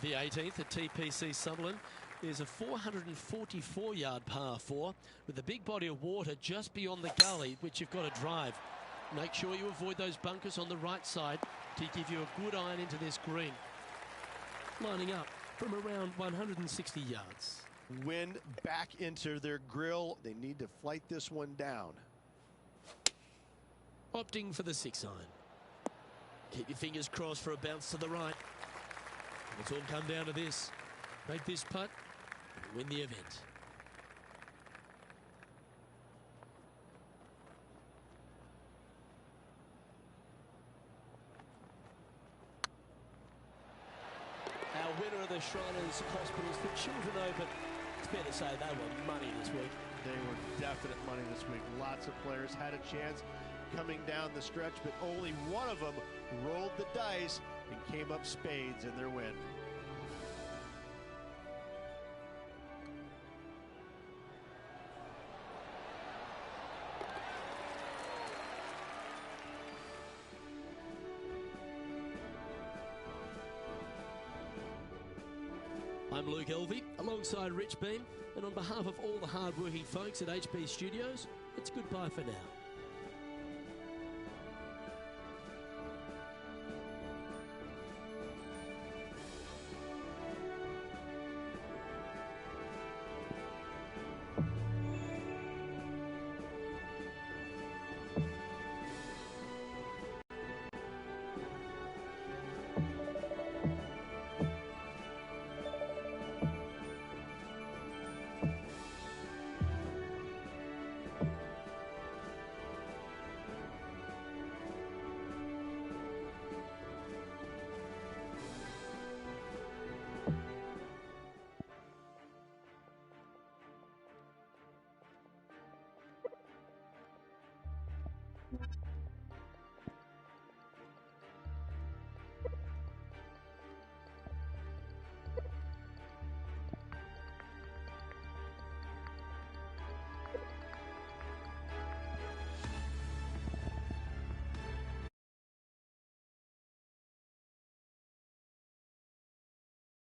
The 18th at Tpc Sutherland is a 444-yard par 4 with a big body of water just beyond the gully, which you've got to drive. Make sure you avoid those bunkers on the right side to give you a good iron into this green. Lining up from around 160 yards. Wind back into their grill. They need to flight this one down. Opting for the 6 iron. Keep your fingers crossed for a bounce to the right. It's all come down to this. Make this putt and win the event. Our winner of the Shriners Hospitals for Children Open. It's fair to say they were money this week. They were definite money this week. Lots of players had a chance coming down the stretch, but only one of them rolled the dice and came up spades in their win. I'm Luke Elvey, alongside Rich Beam, and on behalf of all the hard-working folks at HP Studios, it's goodbye for now.